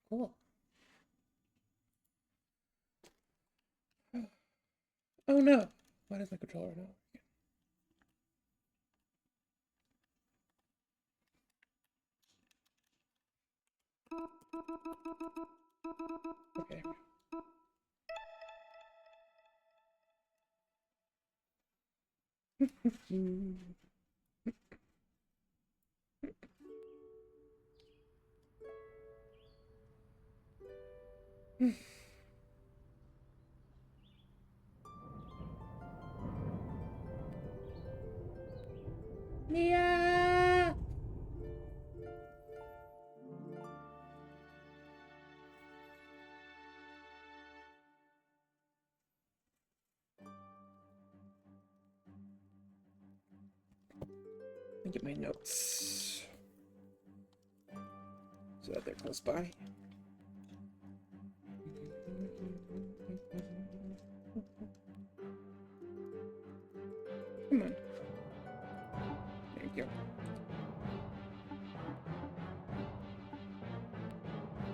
Cool. Oh no! Why does my controller not work? Okay. Mia! Let me get my notes so that they're close by. Come on. Thank you.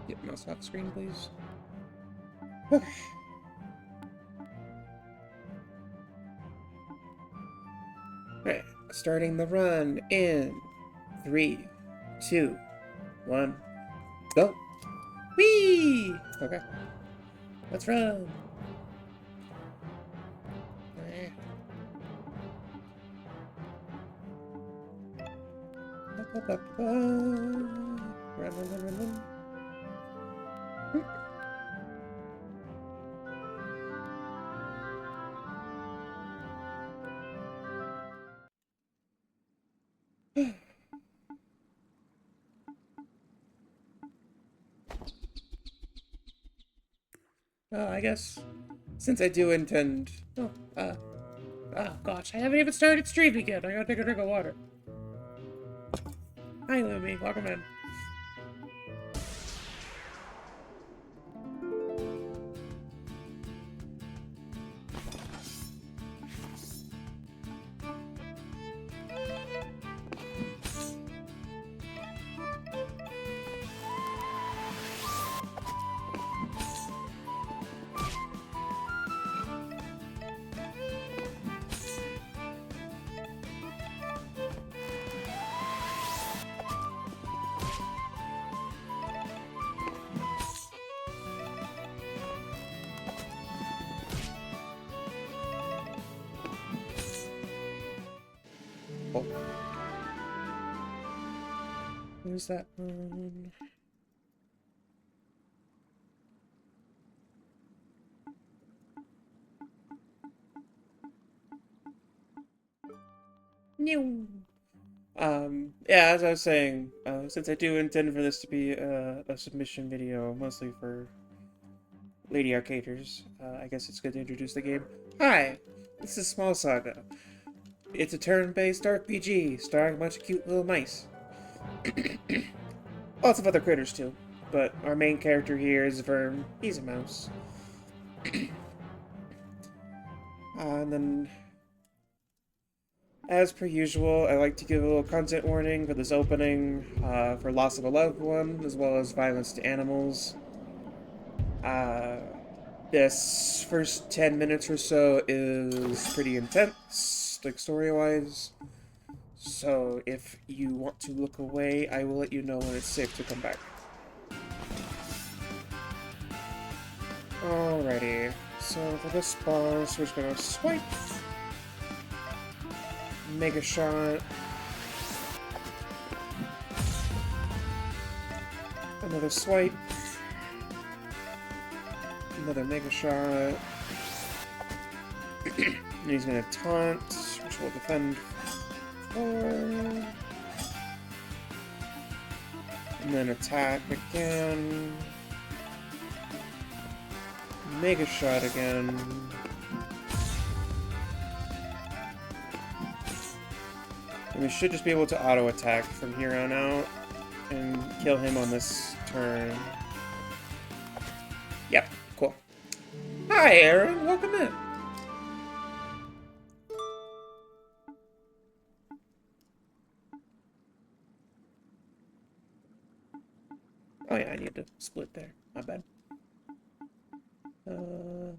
Get mouse off screen, please. Okay. Alright, starting the run in 3, 2, 1, go! Whee! Okay. Let's run! Run, run, run, run, run. I guess since I do intend. Oh, gosh, I haven't even started streaming yet. I gotta take a drink of water. Hi, Lumi. Welcome in. Oh. Where's that one? New. Yeah, as I was saying, since I do intend for this to be a submission video, mostly for lady arcaders, I guess it's good to introduce the game. Hi, this is Small Saga. It's a turn-based RPG starring a bunch of cute little mice. Lots of other critters too, but our main character here is Verm. He's a mouse. And then, as per usual, I like to give a little content warning for this opening, for loss of a loved one, as well as violence to animals. This first 10 minutes or so is pretty intense, like story-wise. So if you want to look away, I will let you know when it's safe to come back. Alrighty, so for this boss, we're just gonna swipe, Mega Shot, another swipe, another Mega Shot, and he's gonna taunt, which will defend 4, and then attack again. Mega Shot again. And we should just be able to auto attack from here on out and kill him on this turn. Yep, cool. Hi, Aaron. Welcome in. Oh yeah, I need to split there. My bad. Um,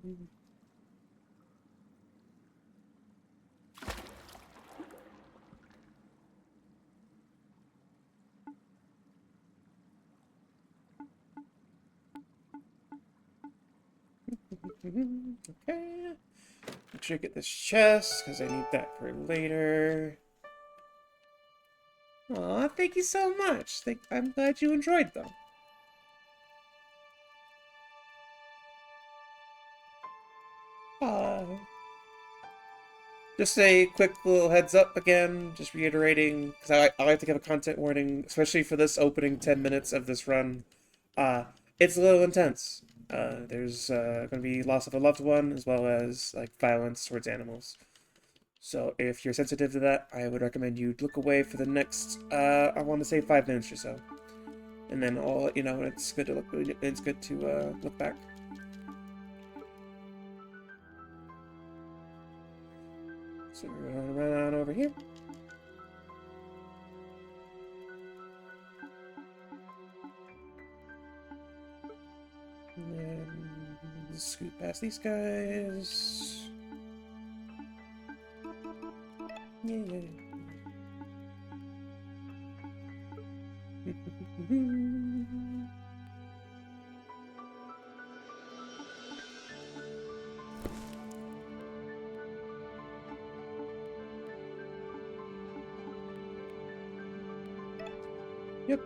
okay. Make sure I get this chest, because I need that for later. Aw, thank you so much. I'm glad you enjoyed them. Aw. Just a quick little heads up again, just reiterating, because I like to give a content warning, especially for this opening 10 minutes of this run. It's a little intense. There's going to be loss of a loved one, as well as like violence towards animals. So if you're sensitive to that, I would recommend you look away for the next, I want to say 5 minutes or so. And then I'll let you know when it's good to look back. So we're gonna run on over here. And then scoot past these guys. Yeah. Yep.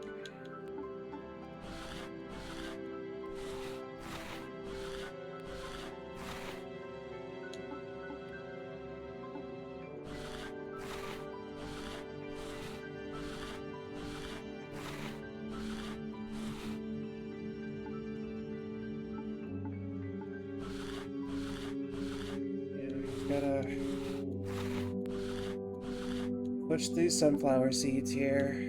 Gotta push these sunflower seeds here.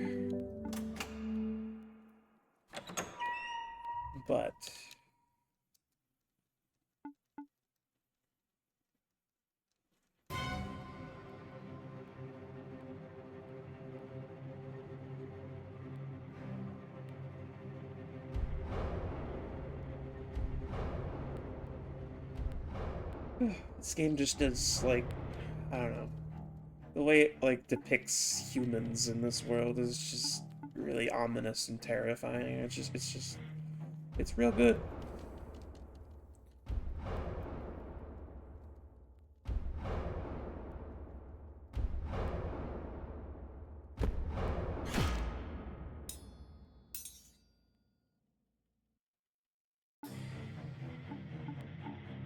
But this game just does, like, I don't know. The way it, like, depicts humans in this world is just really ominous and terrifying. It's real good.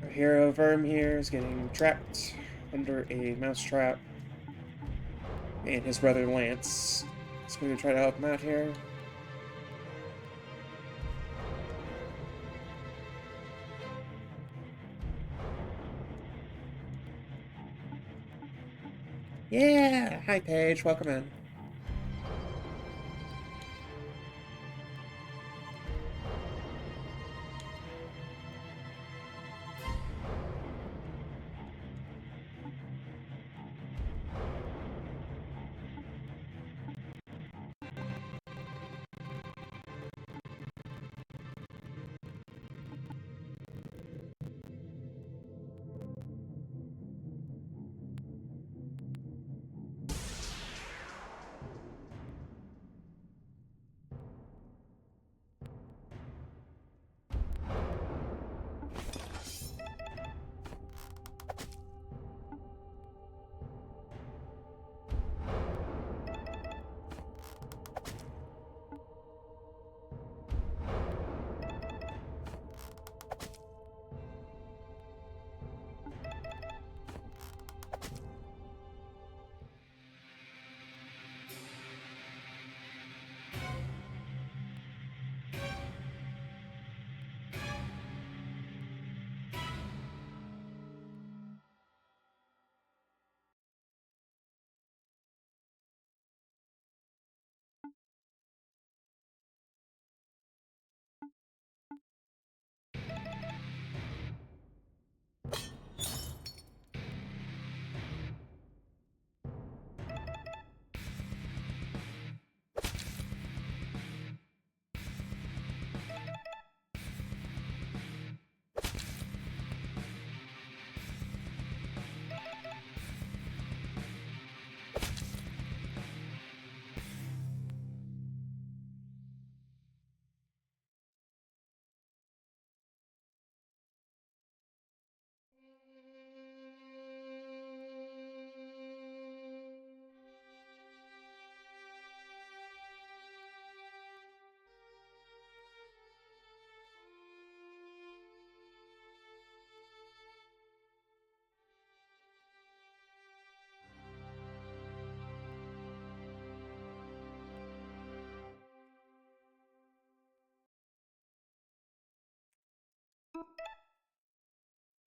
Our hero Verm here is getting trapped under a mousetrap. And his brother Lance is going to try to help him out here. Yeah! Hi, Paige. Welcome in.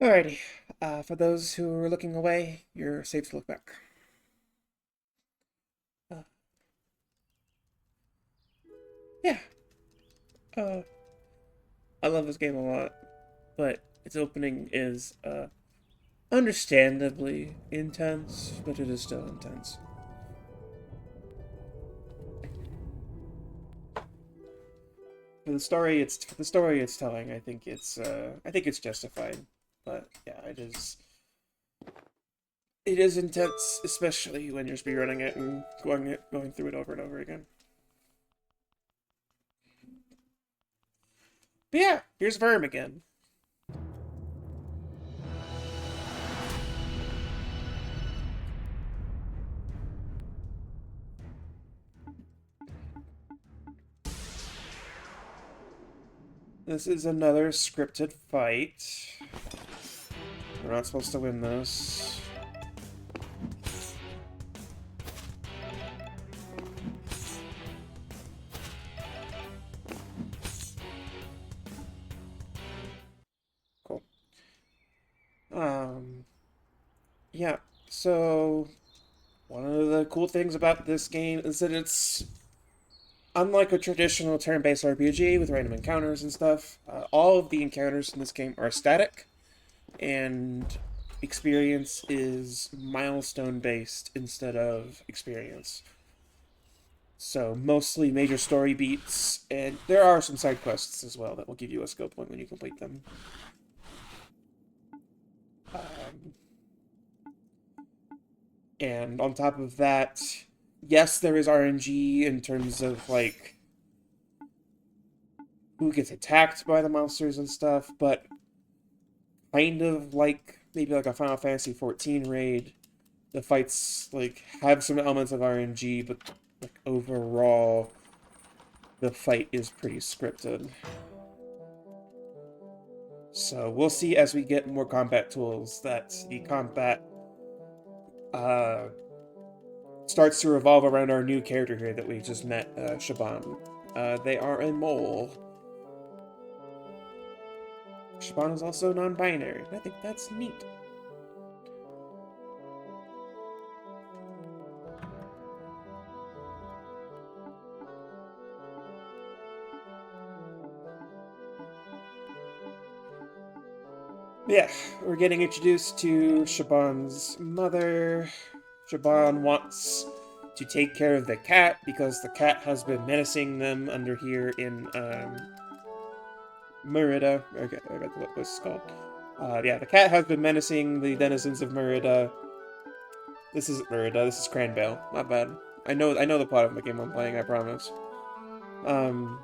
Alrighty. For those who are looking away, you're safe to look back. Uh, yeah. Uh, I love this game a lot, but its opening is understandably intense, but it is still intense. For the story it's telling, I think it's justified. But yeah, it is intense, especially when you're speedrunning it and going through it over and over again. But yeah, here's Verm again. This is another scripted fight. We're not supposed to win this. Cool. Um, yeah, so one of the cool things about this game is that it's unlike a traditional turn-based RPG with random encounters and stuff. All of the encounters in this game are static, and experience is milestone-based instead of experience. So mostly major story beats, and there are some side quests as well that will give you a skill point when you complete them. Um, and on top of that, yes, there is RNG in terms of like who gets attacked by the monsters and stuff, but kind of like maybe like a Final Fantasy 14 raid, the fights like have some elements of RNG, but like overall, the fight is pretty scripted. So we'll see as we get more combat tools that the combat uh, starts to revolve around our new character here that we just met, Shaban. They are a mole. Shaban is also non-binary. I think that's neat. Yeah, we're getting introduced to Shaban's mother. Shaban wants to take care of the cat because the cat has been menacing them under here in Merida. Okay, I got what this is called. Yeah, the cat has been menacing the denizens of Merida. This isn't Merida. This is Cranvale. My bad. I know the plot of the game I'm playing. I promise. Um,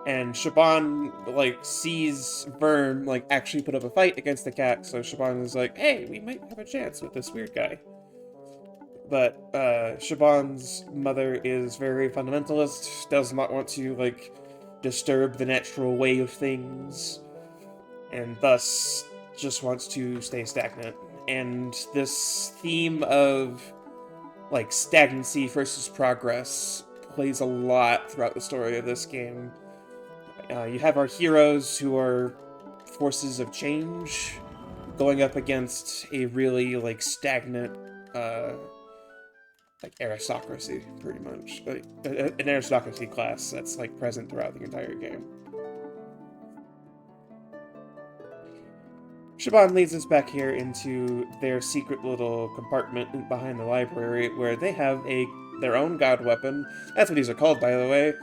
and Shaban like sees Verm like actually put up a fight against the cat. So Shaban is like, "Hey, we might have a chance with this weird guy." But Shaban's mother is very fundamentalist. Does not want to like disturb the natural way of things, and thus just wants to stay stagnant. And this theme of like stagnancy versus progress plays a lot throughout the story of this game. You have our heroes who are forces of change going up against a really like stagnant like aristocracy, pretty much, like an aristocracy class that's like present throughout the entire game. Shaban leads us back here into their secret little compartment behind the library where they have their own god weapon. That's what these are called, by the way.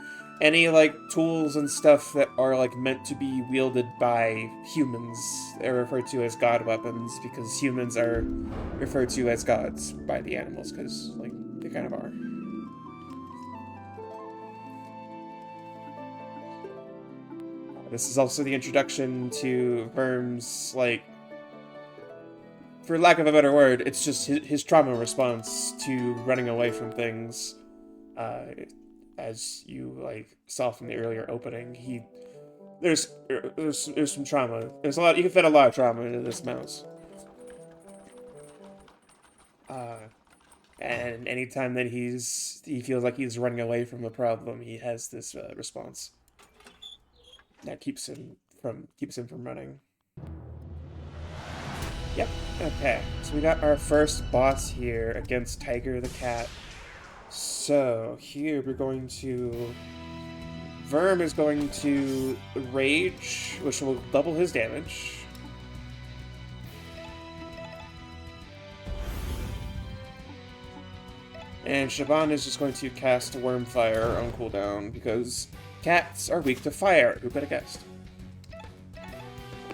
Any like tools and stuff that are like meant to be wielded by humans are referred to as god weapons because humans are referred to as gods by the animals because like they kind of are. This is also the introduction to Verm's like, for lack of a better word, it's just his trauma response to running away from things. Uh, as you like saw from the earlier opening, there's some trauma. There's a lot. You can fit a lot of trauma into this mouse. Uh, and anytime that he feels like he's running away from a problem, he has this response that keeps him from running. Yep. Okay. So we got our first boss here against Tiger the Cat. So here we're going to... Verm is going to Rage, which will double his damage. And Shaban is just going to cast Wormfire on cooldown because cats are weak to fire. Who could have guessed?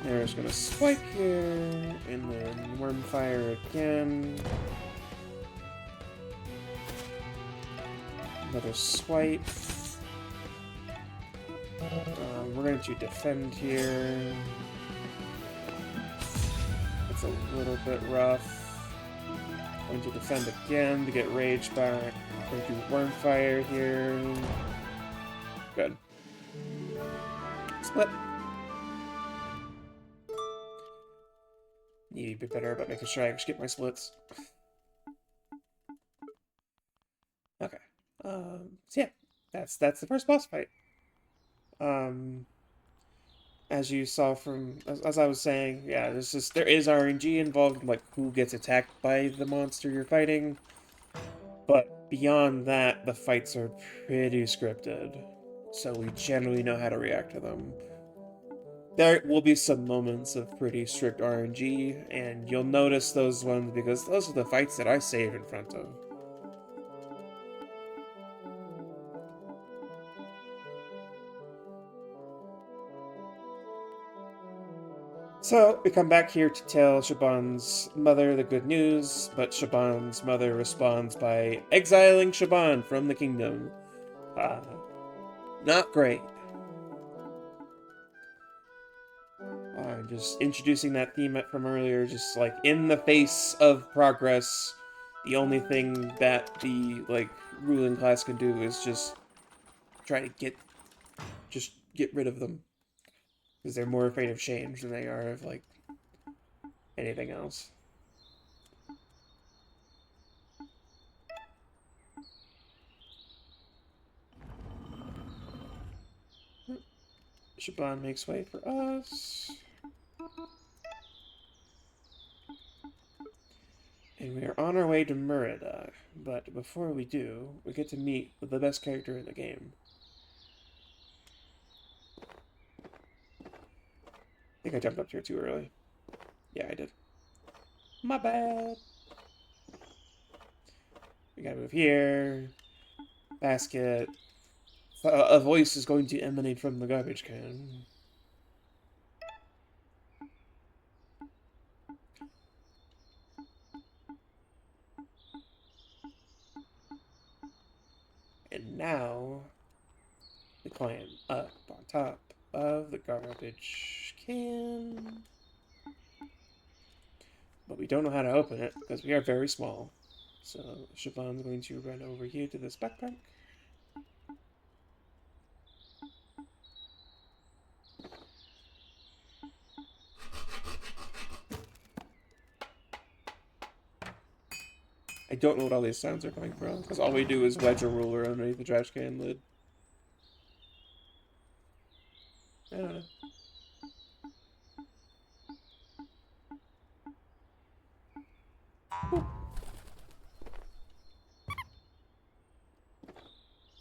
They're just going to swipe here, and then Wormfire again. Another swipe. We're going to defend here. It's a little bit rough. Going to defend again to get Rage back. Going to do Wormfire here. Good. Split. Need to be better about making sure I actually get my splits. Okay. So yeah, that's the first boss fight. As you saw from, as I was saying, yeah, there is RNG involved, like who gets attacked by the monster you're fighting. But beyond that, the fights are pretty scripted, so we generally know how to react to them. There will be some moments of pretty strict RNG, and you'll notice those ones because those are the fights that I save in front of. So, we come back here to tell Shaban's mother the good news, but Shaban's mother responds by exiling Shaban from the kingdom. Not great. Just introducing that theme from earlier, just like in the face of progress, the only thing that the like ruling class can do is just try to get rid of them because they're more afraid of change than they are of like anything else. Shaban makes way for us. And we are on our way to Merida, but before we do, we get to meet the best character in the game. I think I jumped up here too early. Yeah, I did. My bad. We gotta move here. Basket. A voice is going to emanate from the garbage can. And now, we climb up on top of the garbage can. But we don't know how to open it because we are very small. So Siobhan's going to run over here to this backpack. I don't know what all these sounds are coming from because all we do is wedge a ruler underneath the trash can lid. I don't know. Boop.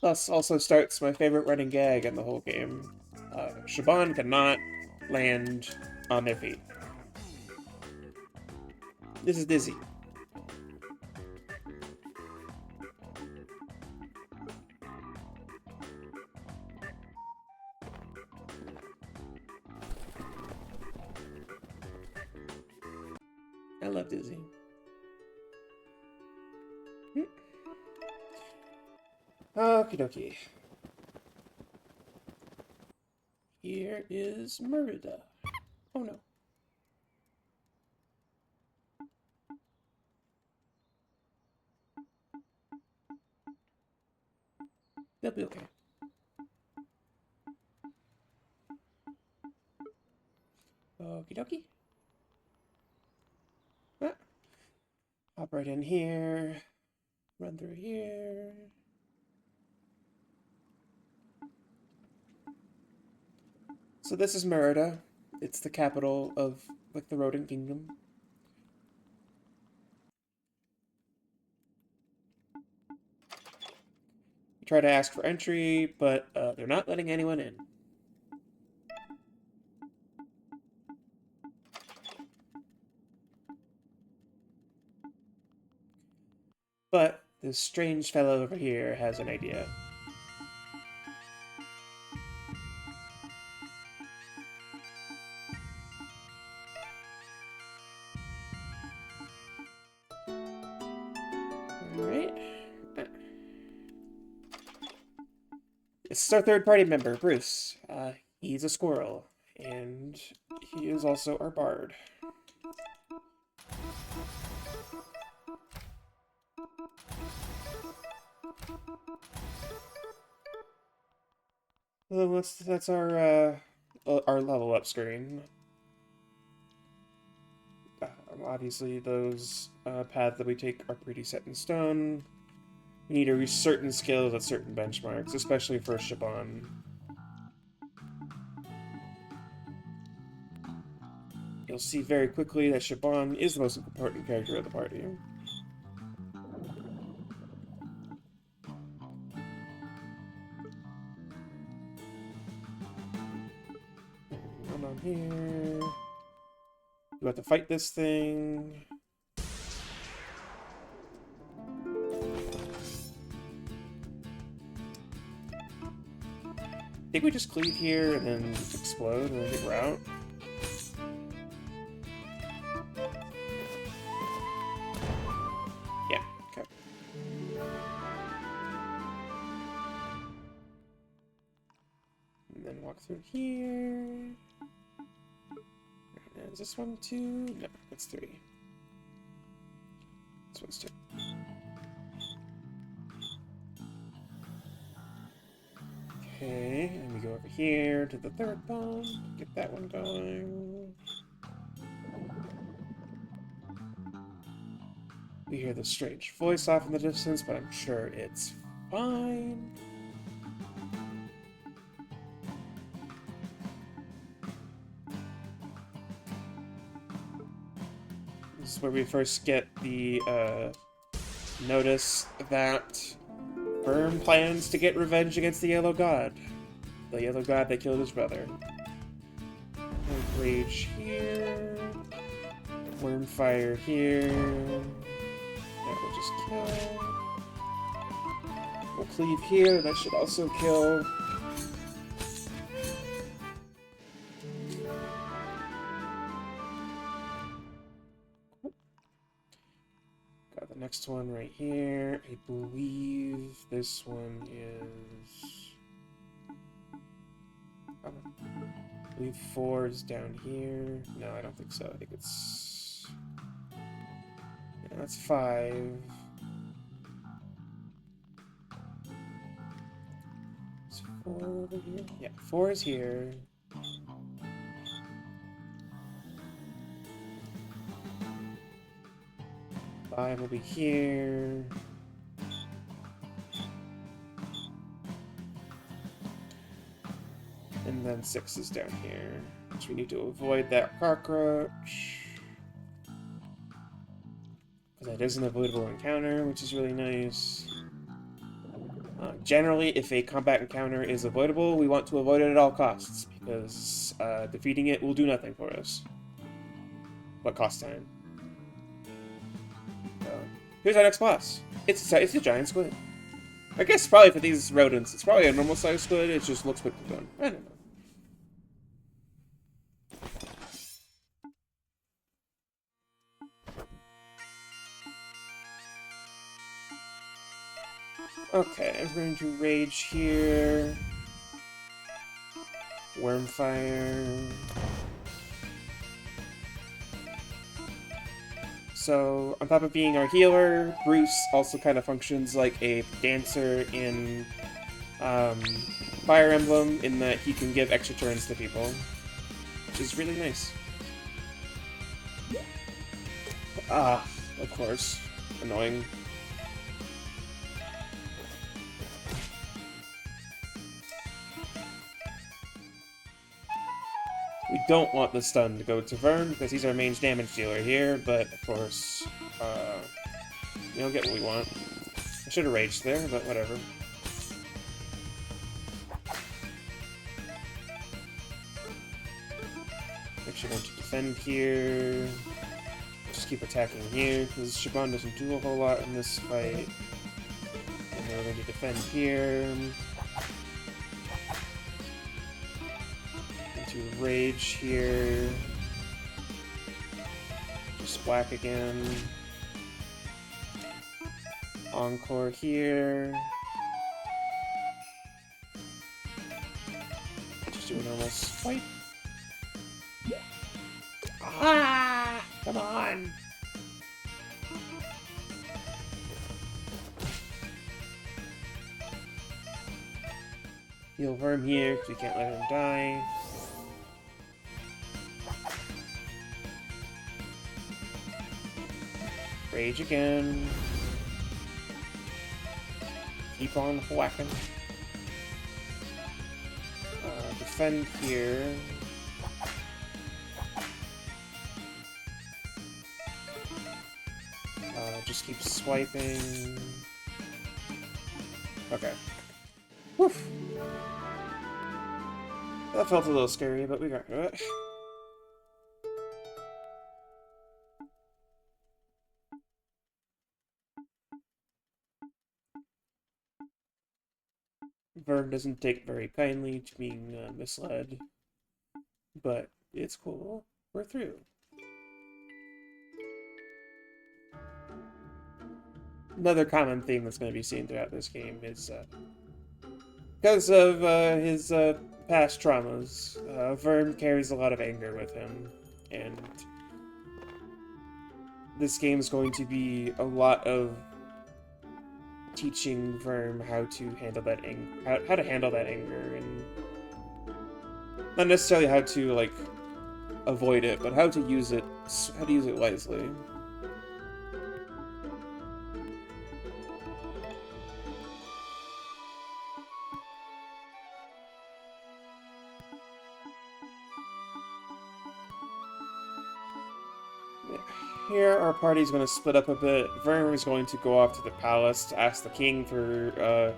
Thus also starts my favorite running gag in the whole game. Shaban cannot land on their feet. This is Dizzy. I love Dizzy. Okie dokie. Here is Merida. Oh no. They'll be okay. Okie dokie. Ah. Hop right in here. Run through here. So this is Merida. It's the capital of like the Rodent Kingdom. try to ask for entry, but they're not letting anyone in. But this strange fellow over here has an idea. Alright. This is our third-party member, Bruce. He's a squirrel, and he is also our bard. Well, that's our level up screen. Obviously, those paths that we take are pretty set in stone. We need to reach certain skills at certain benchmarks, especially for Shaban. You'll see very quickly that Shaban is the most important character of the party. Come on here. You have to fight this thing. I think we just cleave here and then explode and then get route. Yeah, okay. And then walk through here. Is this one 2? No, it's 3. This one's 2. Okay, and we go over here to the third bomb. Get that one going. We hear this strange voice off in the distance, but I'm sure it's fine. This is where we first get the notice that Firm plans to get revenge against the Yellow God. The Yellow God that killed his brother. Rage here. Wormfire here. That will just kill. We'll cleave here. That should also kill. Next one right here. I believe this one is... I believe 4 is down here. No, I don't think so. I think it's... Yeah, that's 5. Is 4 over here? Yeah, 4 is here. 5 will be here. And then 6 is down here. So we need to avoid that cockroach. Because that is an avoidable encounter, which is really nice. Generally, if a combat encounter is avoidable, we want to avoid it at all costs. Because defeating it will do nothing for us. But costs time. Here's our next boss. It's a giant squid. I guess probably for these rodents, it's probably a normal sized squid. It just looks quickly done. I don't know. Okay, I'm going to rage here. Wormfire. So, on top of being our healer, Bruce also kind of functions like a dancer in Fire Emblem, in that he can give extra turns to people, which is really nice. Ah, of course. Annoying. We don't want the stun to go to Vern, because he's our main damage dealer here, but of course, we don't get what we want. I should have raged there, but whatever. Actually going to defend here. Just keep attacking here, because Shaban doesn't do a whole lot in this fight. And then we're going to defend here. Into Rage here. Just whack again. Encore here. Just do a normal swipe. Ah! Come on! Heal Worm here, because we can't let him die. Rage again. Keep on whacking. Defend here. Just keep swiping. Okay. Woof. That felt a little scary, but we got through it. Vern doesn't take very kindly to being misled, but it's cool. We're through. Another common theme that's going to be seen throughout this game is because of his past traumas, Vern carries a lot of anger with him, and this game is going to be a lot of teaching Vern how to handle that how to handle that anger, and not necessarily how to like avoid it, but how to use it wisely. Here, our party's going to split up a bit. Vern is going to go off to the palace to ask the king for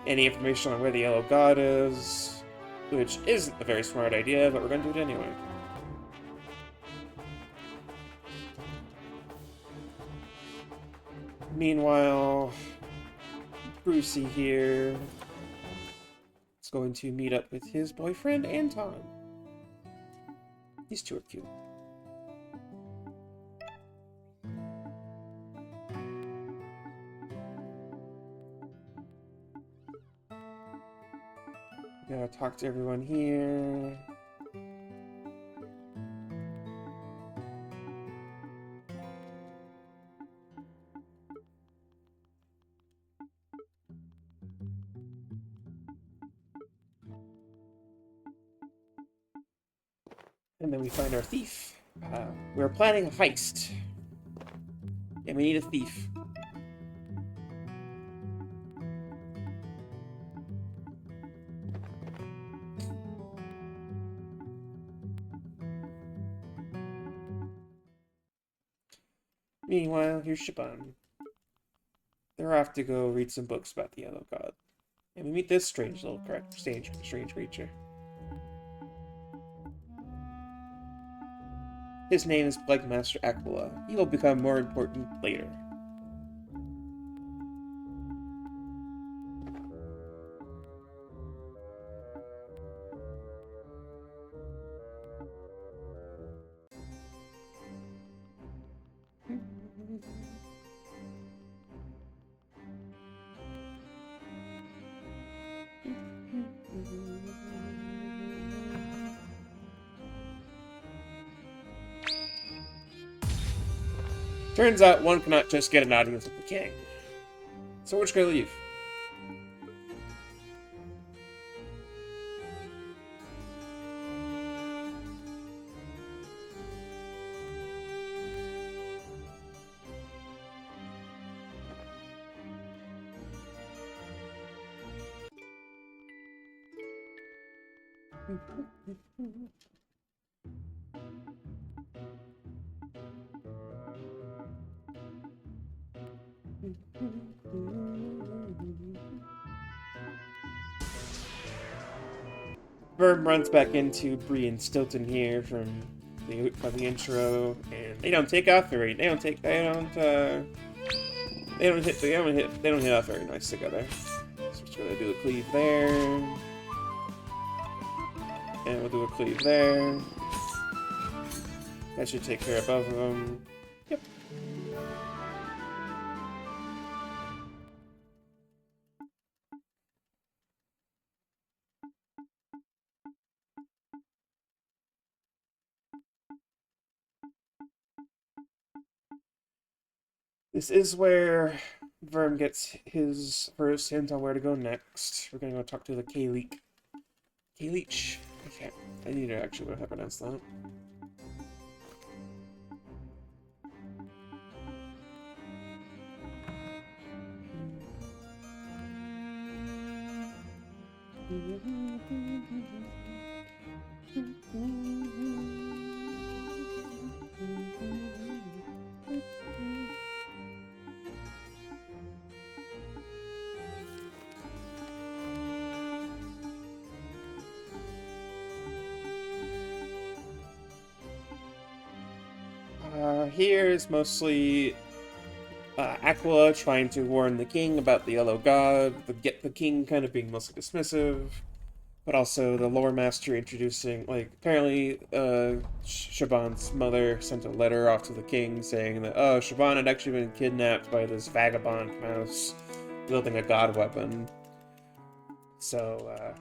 any information on where the Yellow God is, which isn't a very smart idea, but we're going to do it anyway. Meanwhile, Brucey here is going to meet up with his boyfriend, Anton. These two are cute. Gotta talk to everyone here. And then we find our thief. We're planning a heist. And we need a thief. Meanwhile, here's Shaban. They're off to go read some books about the Yellow God. And we meet this strange creature. His name is Plague Master Aquila. He will become more important later. Turns out one cannot just get an audience with the king. So we're just gonna leave. Verb runs back into Bree and Stilton here from the intro, and they don't take off very. They don't hit off very nice together. So we're just gonna do a cleave there, and we'll do a cleave there. That should take care of both of them. Yep. This is where Verm gets his first hint on where to go next. We're gonna go talk to the K-Leech. K-Leech? Okay. I need to actually know how to pronounce that. Here is mostly Aquila trying to warn the king about the Yellow God, the king kind of being mostly dismissive, but also the lore master introducing, like, apparently Shaban's mother sent a letter off to the king saying that, oh, Shaban had actually been kidnapped by this vagabond mouse wielding a god weapon. So,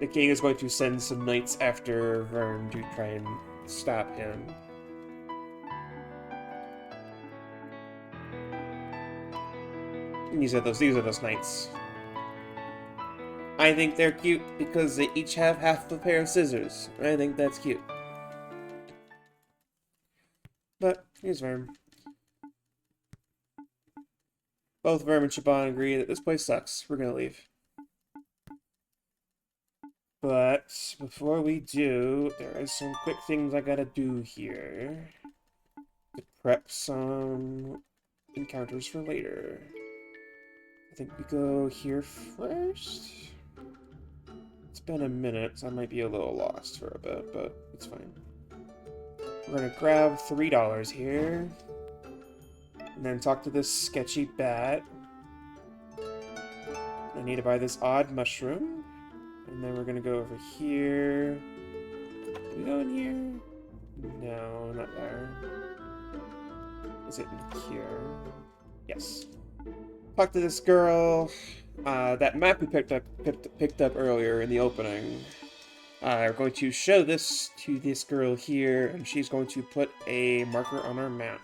the king is going to send some knights after Vern to try and stop him. And these are those knights. I think they're cute because they each have half a pair of scissors. I think that's cute. But here's Verm. Both Verm and Shaban agree that this place sucks. We're gonna leave. But before we do, there are some quick things I gotta do here to prep some encounters for later. I think we go here first. It's been a minute, so I might be a little lost for a bit, but it's fine. We're gonna grab $3 here, and then talk to this sketchy bat. I need to buy this odd mushroom, and then we're gonna go over here. Can we go in here? No, not there. Is it in here? Yes. Talk to this girl. That map we picked up earlier in the opening. We're going to show this to this girl here, and she's going to put a marker on our map.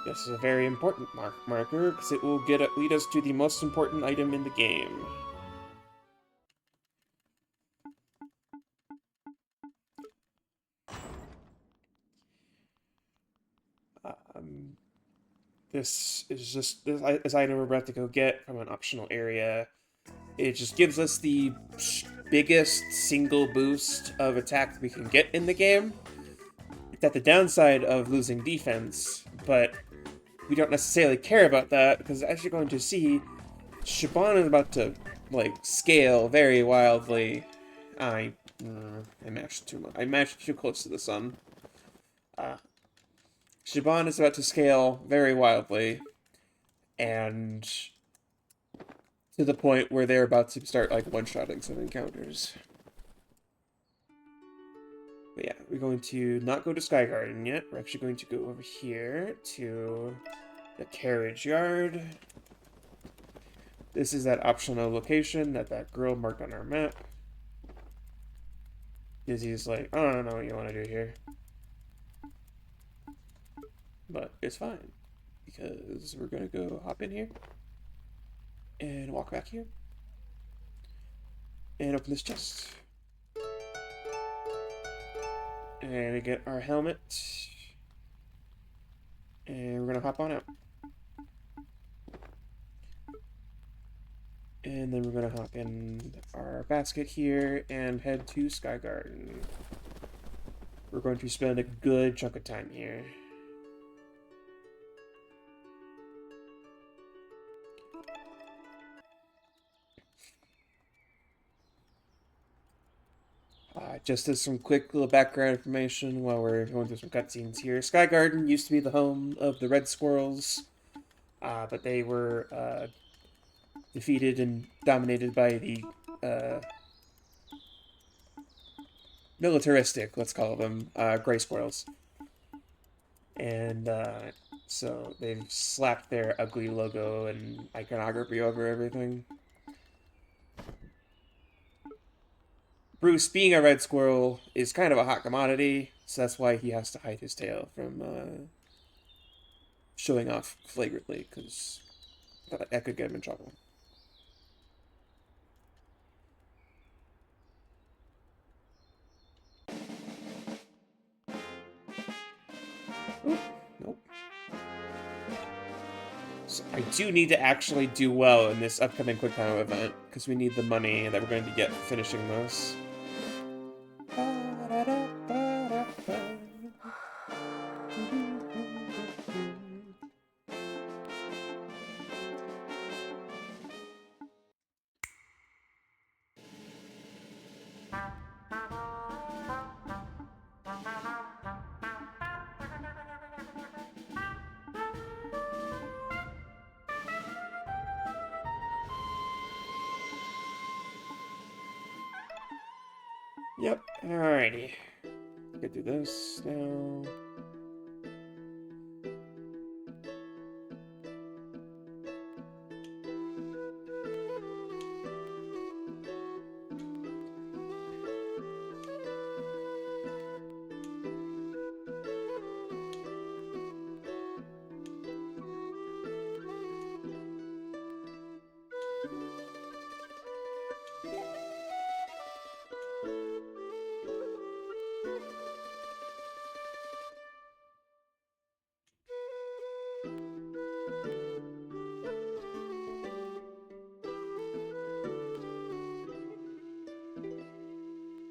This is a very important marker, because it will lead us to the most important item in the game. This is just this item we're about to go get from an optional area. It just gives us the biggest single boost of attack we can get in the game. It's at the downside of losing defense, but we don't necessarily care about that, because as you're going to see, Shaban is about to, like, scale very wildly. I matched too much. I matched too close to the sun. Shaban is about to scale very wildly, and to the point where they're about to start, like, one-shotting some encounters. But yeah, we're going to not go to Sky Garden yet. We're actually going to go over here to the carriage yard. This is that optional location that girl marked on our map. Dizzy's like, I don't know what you want to do here. But it's fine, because we're going to go hop in here and walk back here and open this chest. And we get our helmet, and we're going to hop on out. And then we're going to hop in our basket here and head to Sky Garden. We're going to spend a good chunk of time here. Just as some quick little background information while we're going through some cutscenes here. Sky Garden used to be the home of the Red Squirrels, but they were defeated and dominated by the uh, militaristic, let's call them, Gray Squirrels. And so they've slapped their ugly logo and iconography over everything. Bruce, being a red squirrel, is kind of a hot commodity, so that's why he has to hide his tail from showing off flagrantly, because that could get him in trouble. Oop, nope. So I do need to actually do well in this upcoming QuickTime event, because we need the money that we're going to get for finishing this. Yep, alrighty. Could do this now.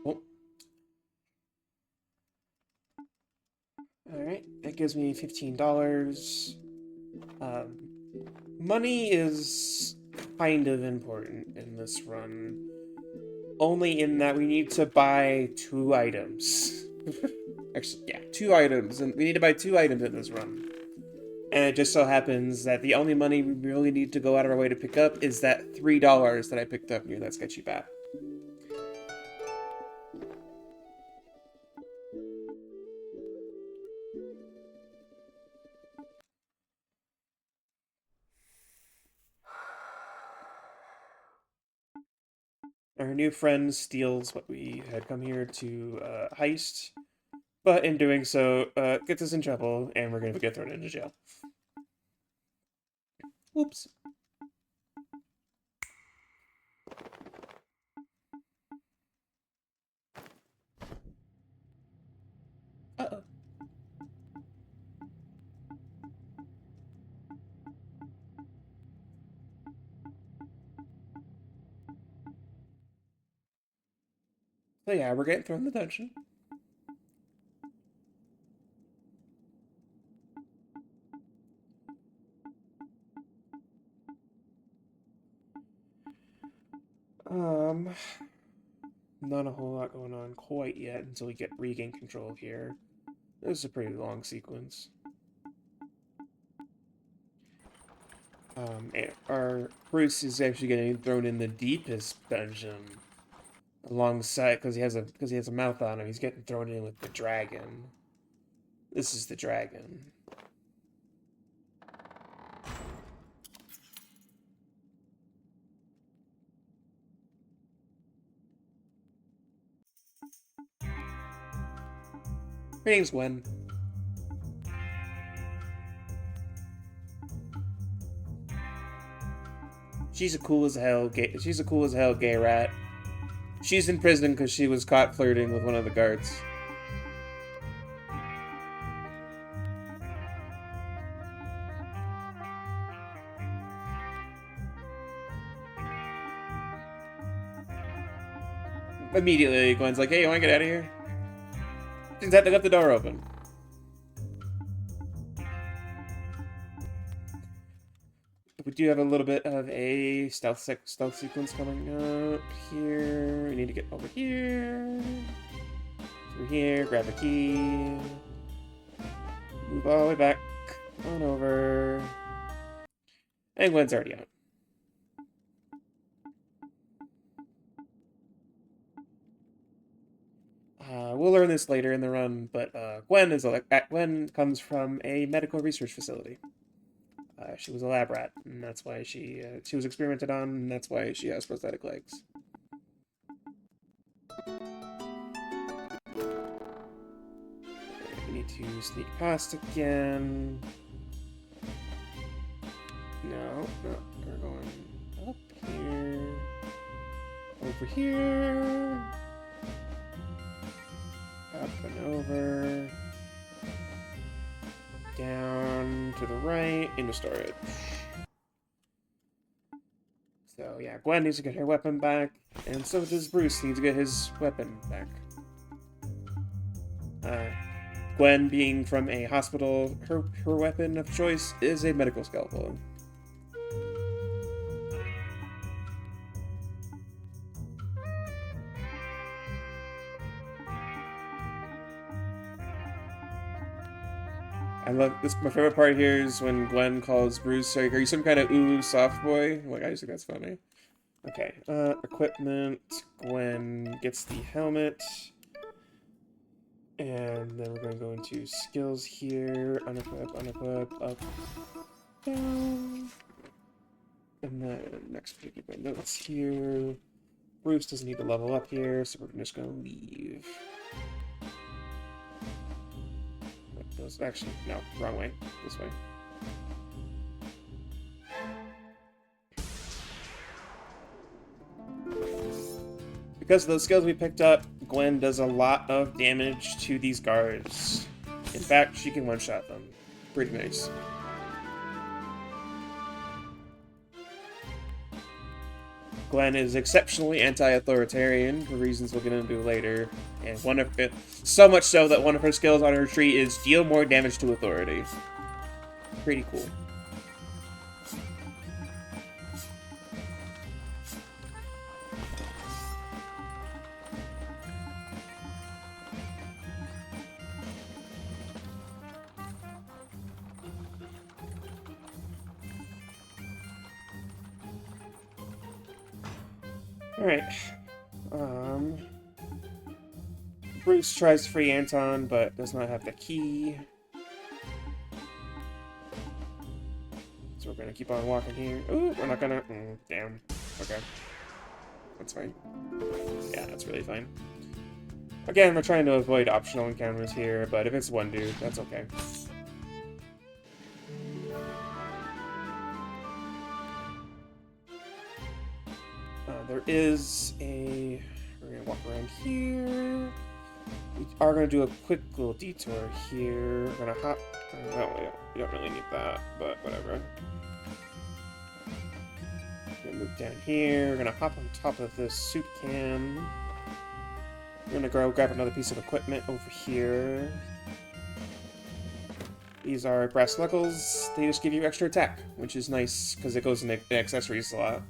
Oh. Alright, that gives me $15. Money is kind of important in this run. Only in that we need to buy 2 items. Actually, yeah, 2 items. And we need to buy 2 items in this run. And it just so happens that the only money we really need to go out of our way to pick up is that $3 that I picked up near that sketchy bat. Our new friend steals what we had come here to heist, but in doing so, gets us in trouble, and we're going to get thrown into jail. Whoops. Uh-oh. So yeah, we're getting thrown in the dungeon. Not a whole lot going on quite yet until we regain control here. This is a pretty long sequence. Our Bruce is actually getting thrown in the deepest dungeon, alongside because he has a mouth on him. He's getting thrown in with the dragon. This is the dragon. Her name's Gwen. She's a cool as hell gay rat. She's in prison because she was caught flirting with one of the guards. Immediately, Gwen's like, "Hey, you want to get out of here?" Just had to let the door open. do have a little bit of a stealth sequence coming up here. We need to get over here. Through here, grab the key. Move all the way back. On over. And Gwen's already out. We'll learn this later in the run, but Gwen comes from a medical research facility. She was a lab rat, and that's why she was experimented on, and that's why she has prosthetic legs. We need to sneak past again. No, we're going up here, over here. Up and over. Down to the right, into storage. So yeah, Gwen needs to get her weapon back, and so does Bruce need to get his weapon back. Gwen, being from a hospital, her weapon of choice is a medical scalpel. I love this. My favorite part here is when Gwen calls Bruce, like, "Are you some kind of ooh soft boy?" Like, I just think that's funny. Okay, equipment. Gwen gets the helmet. And then we're going to go into skills here. Unequip, up, down. And then next page of my notes here. Bruce doesn't need to level up here, so we're just going to leave. Actually, no, wrong way. This way. Because of those skills we picked up, Gwen does a lot of damage to these guards. In fact, she can one-shot them. Pretty nice. Gwen is exceptionally anti-authoritarian, for reasons we'll get into later, and so much so that one of her skills on her tree is deal more damage to authority. Pretty cool. Alright. Bruce tries to free Anton, but does not have the key. So we're gonna keep on walking here. Ooh, we're not gonna... damn. Okay. That's fine. Yeah, that's really fine. Again, we're trying to avoid optional encounters here, but if it's one dude, that's okay. There is a... We're gonna walk around here. We are gonna do a quick little detour here. We're gonna hop... No, we don't really need that, but whatever. We're gonna move down here. We're gonna hop on top of this soup can. We're gonna go grab another piece of equipment over here. These are brass knuckles. They just give you extra attack, which is nice because it goes in the accessory slot.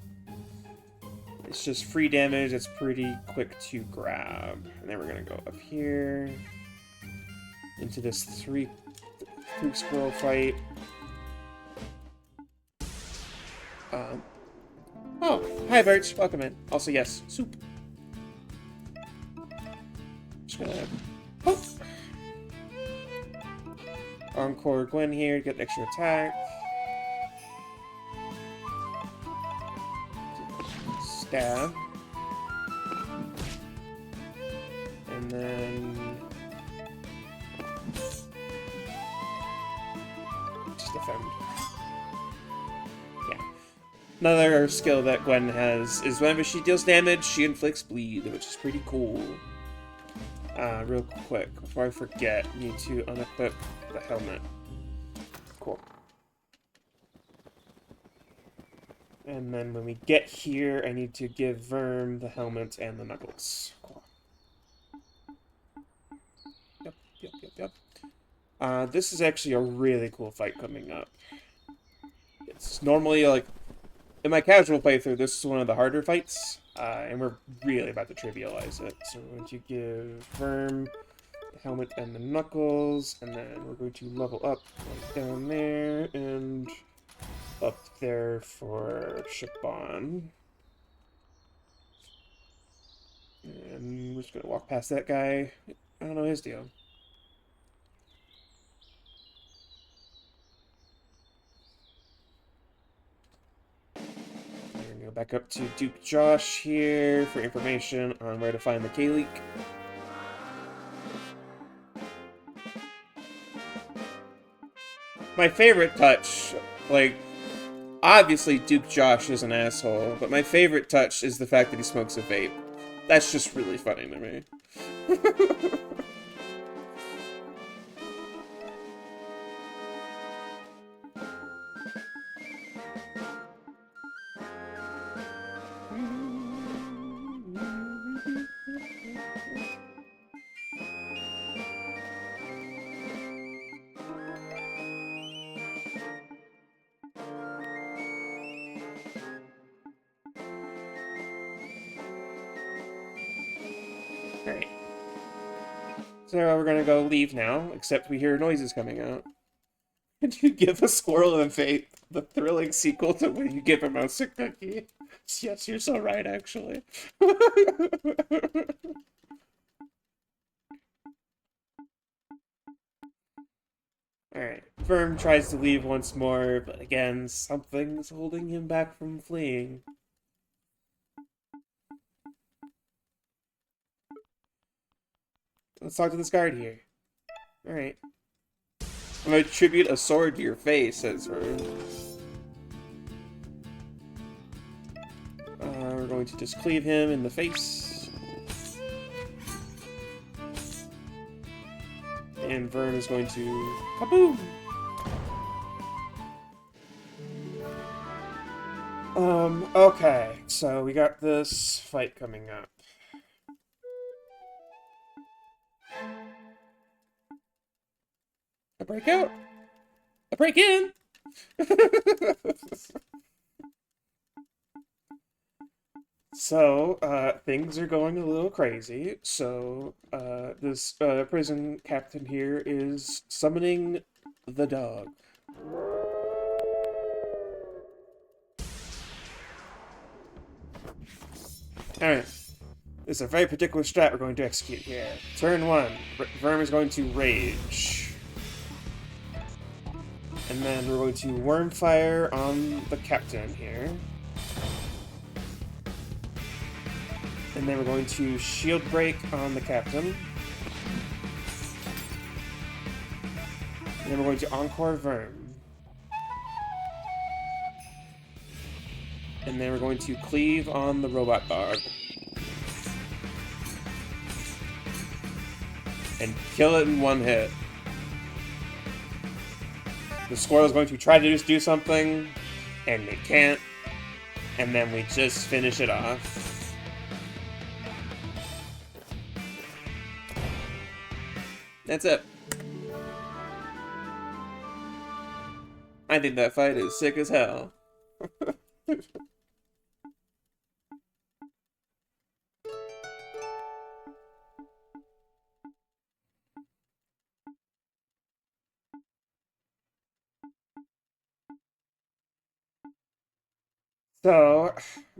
It's just free damage. It's pretty quick to grab. And then we're gonna go up here into this three squirrel fight. Oh, hi Birch, welcome in. Also, yes, soup. Just gonna poke. Encore Gwen here to get extra attack. Stab. And then just defend. Yeah. Another skill that Gwen has is whenever she deals damage, she inflicts bleed, which is pretty cool. Real quick, before I forget, I need to unequip the helmet. Cool. And then when we get here, I need to give Verm the helmet and the knuckles. Cool. Yep. This is actually a really cool fight coming up. It's normally like in my casual playthrough, this is one of the harder fights, and we're really about to trivialize it. So we're going to give Verm the helmet and the knuckles, and then we're going to level up right down there and up there for Shaban. And we're just gonna walk past that guy. I don't know his deal. We're gonna go back up to Duke Josh here for information on where to find the K-Leak. My favorite touch, like, obviously Duke Josh is an asshole, but my favorite touch is the fact that he smokes a vape. That's just really funny to me. Alright. So we're gonna go leave now, except we hear noises coming out. Could you give a squirrel a vape the thrilling sequel to when you give a mouse a cookie? Yes, you're so right, actually. Alright, Firm tries to leave once more, but again, something's holding him back from fleeing. Let's talk to this guard here. Alright. I'm gonna attribute a sword to your face, says Firm. We're going to just cleave him in the face. And Vern is going to kaboom! Okay, so we got this fight coming up. A breakout? A break in! So, things are going a little crazy. So, this prison captain here is summoning the dog. Alright. This is a very particular strat we're going to execute here. Turn 1. Verm is going to rage. And then we're going to Wormfire on the captain here. And then we're going to Shield Break on the captain. And then we're going to Encore Verm. And then we're going to Cleave on the Robot Dog. And kill it in one hit. The squirrel is going to try to just do something, and it can't. And then we just finish it off. That's it. I think that fight is sick as hell. So,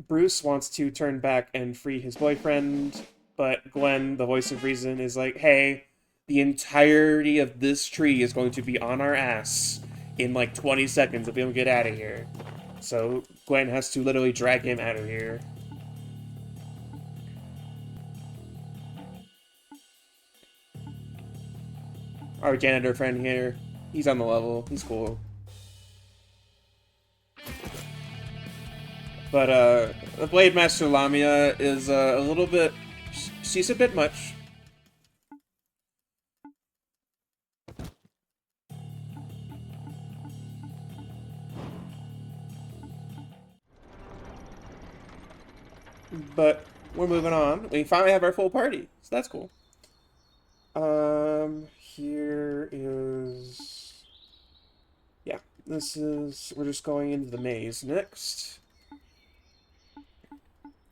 Bruce wants to turn back and free his boyfriend, but Glenn, the voice of reason, is like, hey, the entirety of this tree is going to be on our ass in like 20 seconds if we don't get out of here. So, Glenn has to literally drag him out of here. Our janitor friend here, he's on the level, he's cool. But, the Blade Master Lamia is a little bit... She's a bit much. But we're moving on. We finally have our full party, so that's cool. Here is... Yeah, this is... We're just going into the maze next.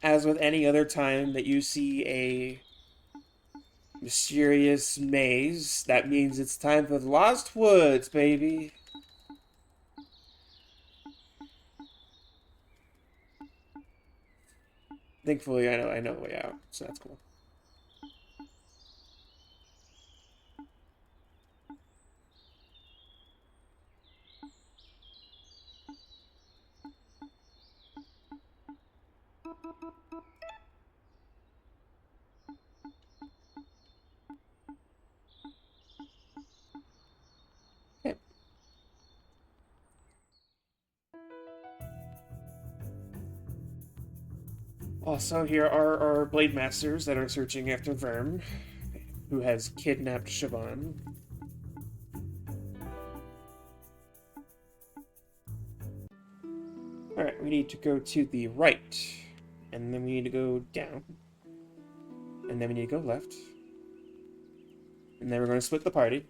As with any other time that you see a mysterious maze, that means it's time for the Lost Woods, baby. Thankfully, I know the way out, so that's cool. Okay. Also, here are our Blade Masters that are searching after Verm, who has kidnapped Siobhan. Alright, we need to go to the right. And then we need to go down. And then we need to go left. And then we're going to split the party.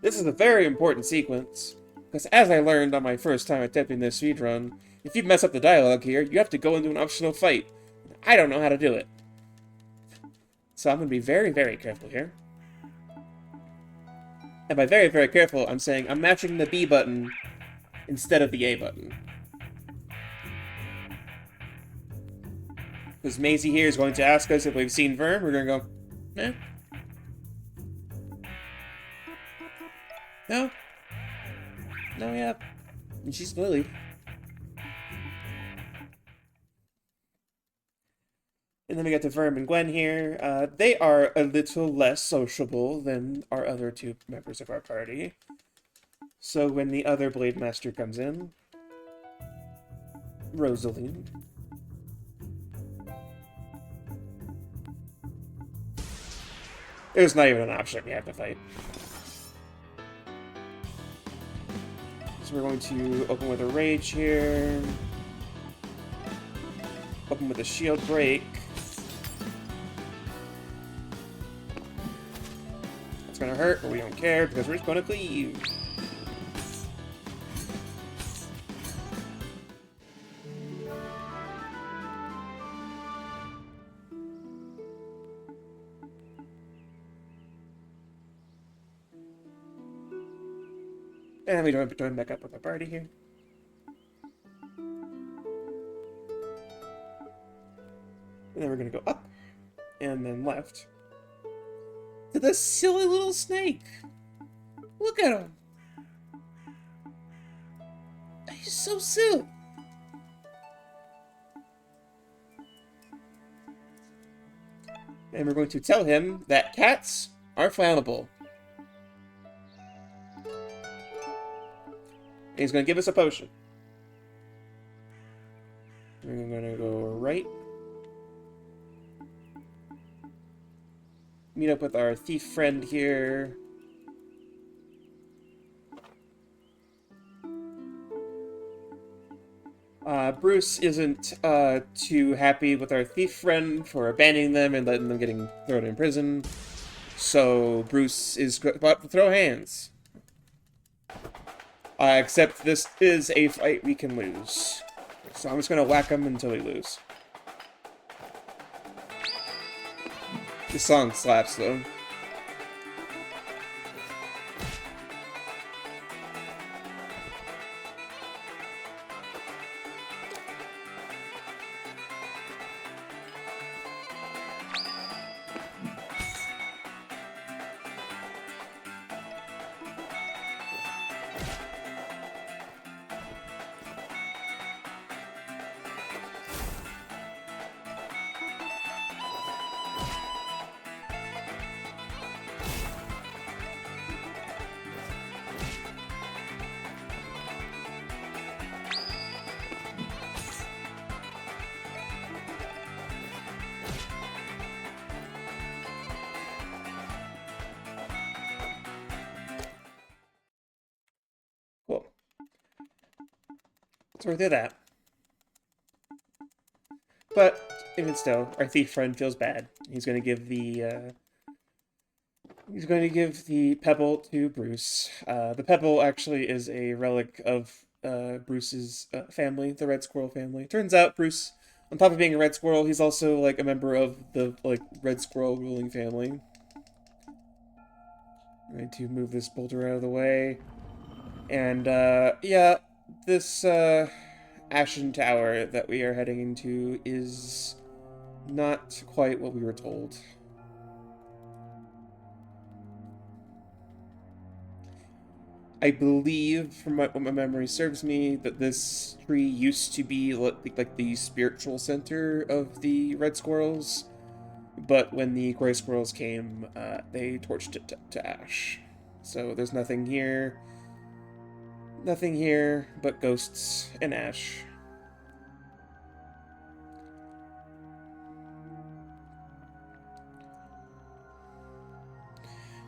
This is a very important sequence, because as I learned on my first time attempting this speedrun, if you mess up the dialogue here, you have to go into an optional fight. I don't know how to do it. So I'm going to be very, very careful here. And by very, very careful, I'm saying I'm matching the B button instead of the A button. Because Maisie here is going to ask us if we've seen Vern. We're going to go, eh? No? No, yeah. And she's Lily. And then we got to Verm and Gwen here. They are a little less sociable than our other two members of our party. So when the other Blade Master comes in, Rosaline. There's not even an option we have to fight. So we're going to open with a Rage here. Open with a Shield Break. It's gonna hurt, but we don't care because we're just gonna cleave. And we join back up with our party here. And then we're gonna go up and then left to this silly little snake. Look at him. He's so silly. And we're going to tell him that cats are flammable. And he's going to give us a potion. We're going to go right. Meet up with our thief friend here. Bruce isn't too happy with our thief friend for abandoning them and letting them getting thrown in prison. So Bruce is about to throw hands. Except this is a fight we can lose. So I'm just going to whack him until we lose. This song slaps, though. Cool. So we did that. But even still, our thief friend feels bad. He's going to give the pebble to Bruce. The pebble actually is a relic of Bruce's family, the Red Squirrel family. Turns out Bruce On top of being a red squirrel, he's also like a member of the like red squirrel ruling family. I'm going to move this boulder out of the way. And yeah, this Ashen Tower that we are heading into is not quite what we were told. I believe, from what my memory serves me, that this tree used to be like the spiritual center of the red squirrels, but when the gray squirrels came, they torched it to ash. So there's nothing here but ghosts and ash.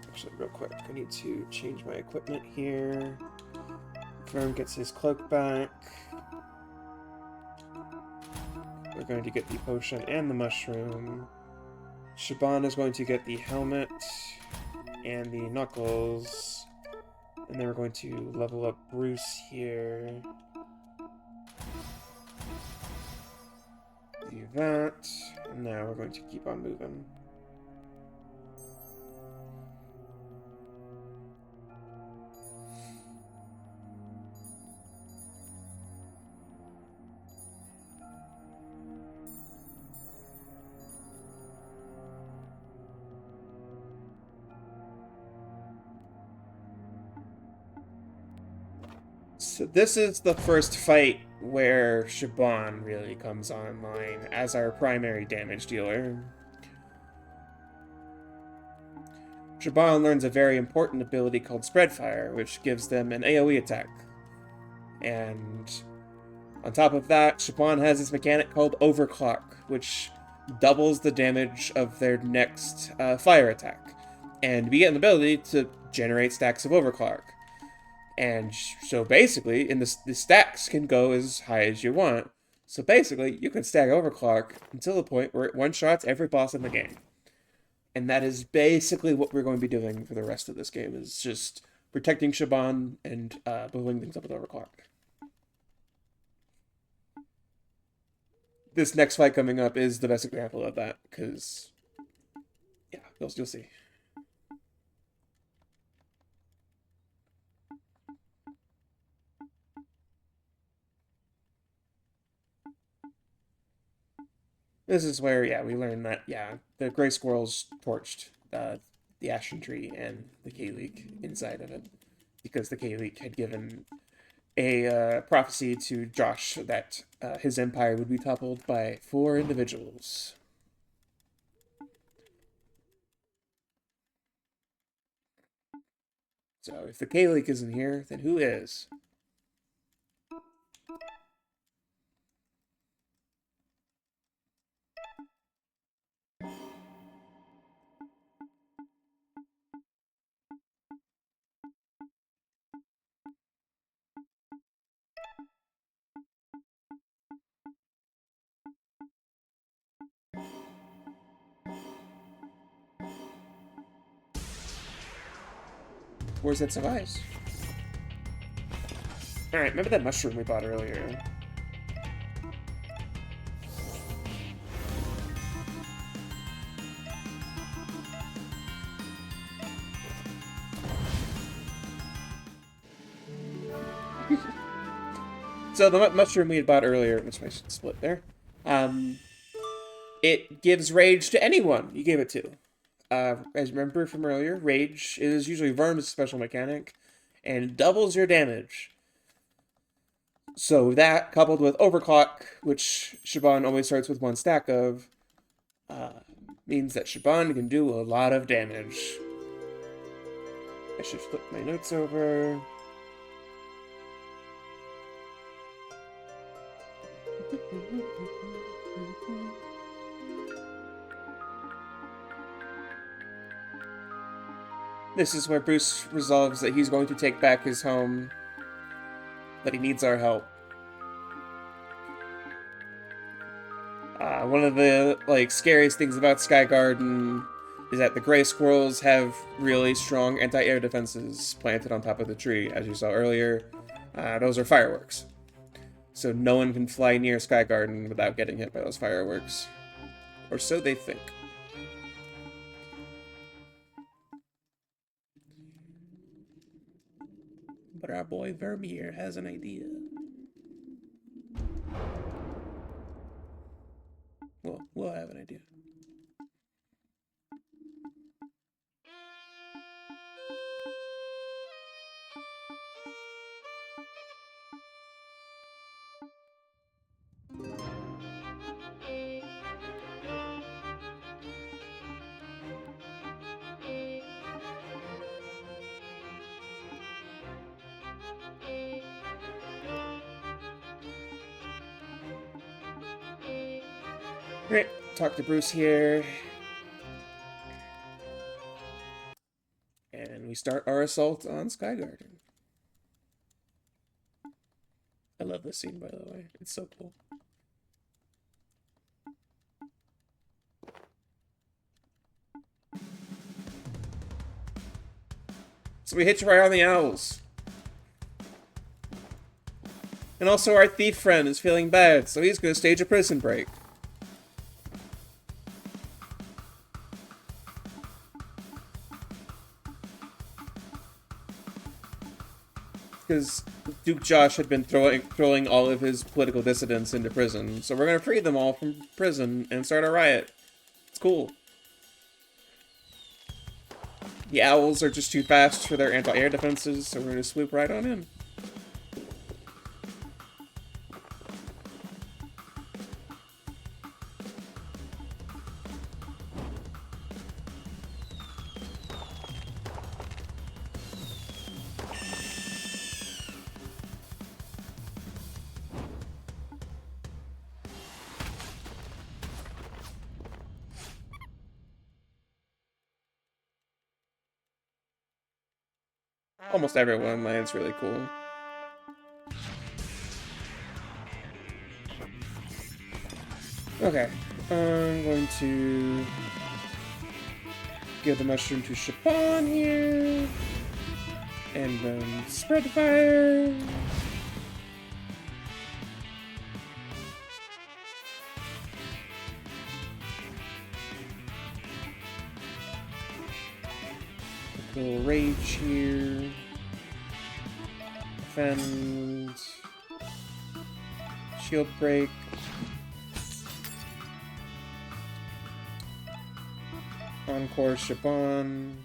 Actually, real quick, I need to change my equipment here. Fern gets his cloak back. We're going to get the potion and the mushroom. Shaban is going to get the helmet and the knuckles. And then we're going to level up Bruce here. Do that. And now we're going to keep on moving. So this is the first fight where Shaban really comes online as our primary damage dealer. Shaban learns a very important ability called Spread Fire, which gives them an AoE attack. And on top of that, Shaban has this mechanic called Overclock, which doubles the damage of their next fire attack. And we get an ability to generate stacks of Overclock. And so basically, the stacks can go as high as you want. So basically, you can stack Overclock until the point where it one-shots every boss in the game. And that is basically what we're going to be doing for the rest of this game, is just protecting Shaban and blowing things up with Overclock. This next fight coming up is the best example of that, because, yeah, you'll see. This is where, yeah, we learn that, yeah, the gray squirrels torched the ashen tree and the K-Leak inside of it, because the K-Leak had given a prophecy to Josh that his empire would be toppled by 4 individuals. So if the K-Leak isn't here, then who is? Where's that supplies? Alright, remember that mushroom we bought earlier? So the mushroom we had bought earlier, which I should split there, it gives rage to anyone you gave it to. As you remember from earlier, rage is usually Verm's special mechanic, and doubles your damage. So that, coupled with Overclock, which Shaban always starts with 1 stack of, means that Shaban can do a lot of damage. I should flip my notes over. This is where Bruce resolves that he's going to take back his home, that he needs our help. One of the scariest things about Sky Garden is that the gray squirrels have really strong anti-air defenses planted on top of the tree, as you saw earlier. Those are fireworks. So no one can fly near Sky Garden without getting hit by those fireworks. Or so they think. But our boy Vermeer has an idea. Well, we'll have an idea. Great. Talk to Bruce here. And we start our assault on Sky Garden. I love this scene, by the way. It's so cool. So we hitch right on the owls. And also our thief friend is feeling bad, so he's going to stage a prison break. Because Duke Josh had been throwing all of his political dissidents into prison, so we're going to free them all from prison and start a riot. It's cool. The owls are just too fast for their anti-air defenses, so we're going to swoop right on in. Almost everyone lands really cool. Okay, I'm going to give the mushroom to Chapon here, and then spread the fire. A little rage here. Defend. Shield break. Encore Shaban.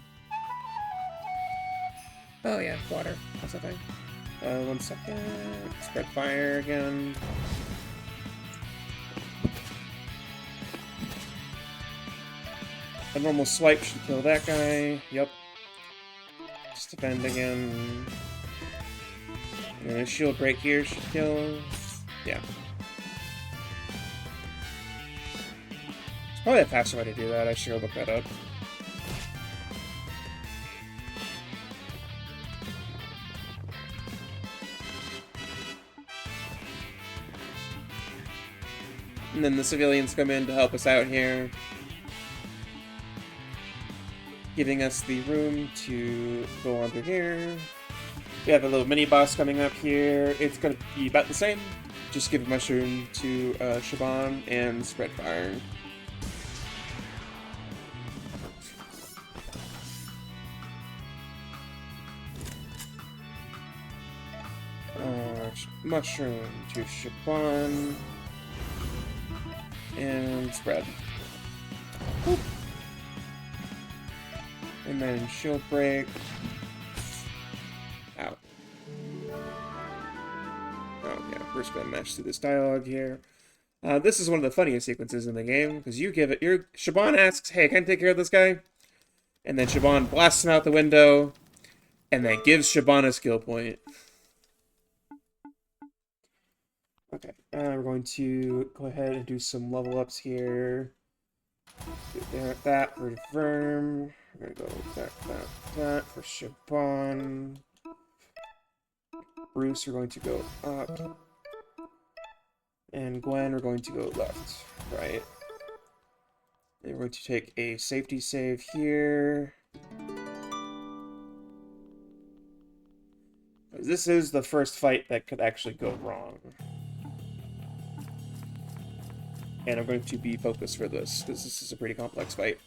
Oh yeah, water. That's a thing. 1 second. Spread fire again. A normal swipe should kill that guy. Yep. Just defend again. And a shield break here should kill. Yeah. It's probably a faster way to do that. I should go look that up. And then the civilians come in to help us out here, giving us the room to go under here. We have a little mini boss coming up here. It's going to be about the same. Just give a mushroom to Shaban and spread fire. Mushroom to Shaban and spread. Boop. And then shield break. Out. Oh yeah, we're just gonna mash through this dialogue here. This is one of the funniest sequences in the game because you give it. Shaban asks, "Hey, can I take care of this guy?" And then Shaban blasts him out the window, and then gives Shaban a skill point. Okay, we're going to go ahead and do some level ups here. That for Verm. We're gonna go that for Shaban. Bruce, we're going to go up. And Gwen, we're going to go left, right? And we're going to take a safety save here. This is the first fight that could actually go wrong. And I'm going to be focused for this, because this is a pretty complex fight.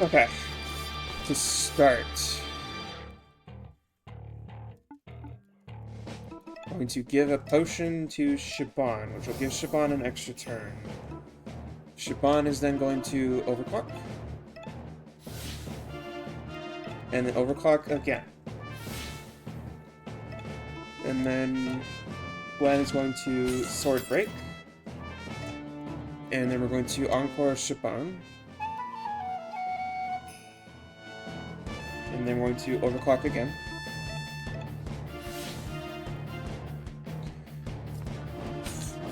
Okay. To start, I'm going to give a potion to Shaban, which will give Shaban an extra turn. Shaban is then going to overclock. And then overclock again. And then Gwen is going to sword break. And then we're going to encore Shaban. And then we're going to overclock again.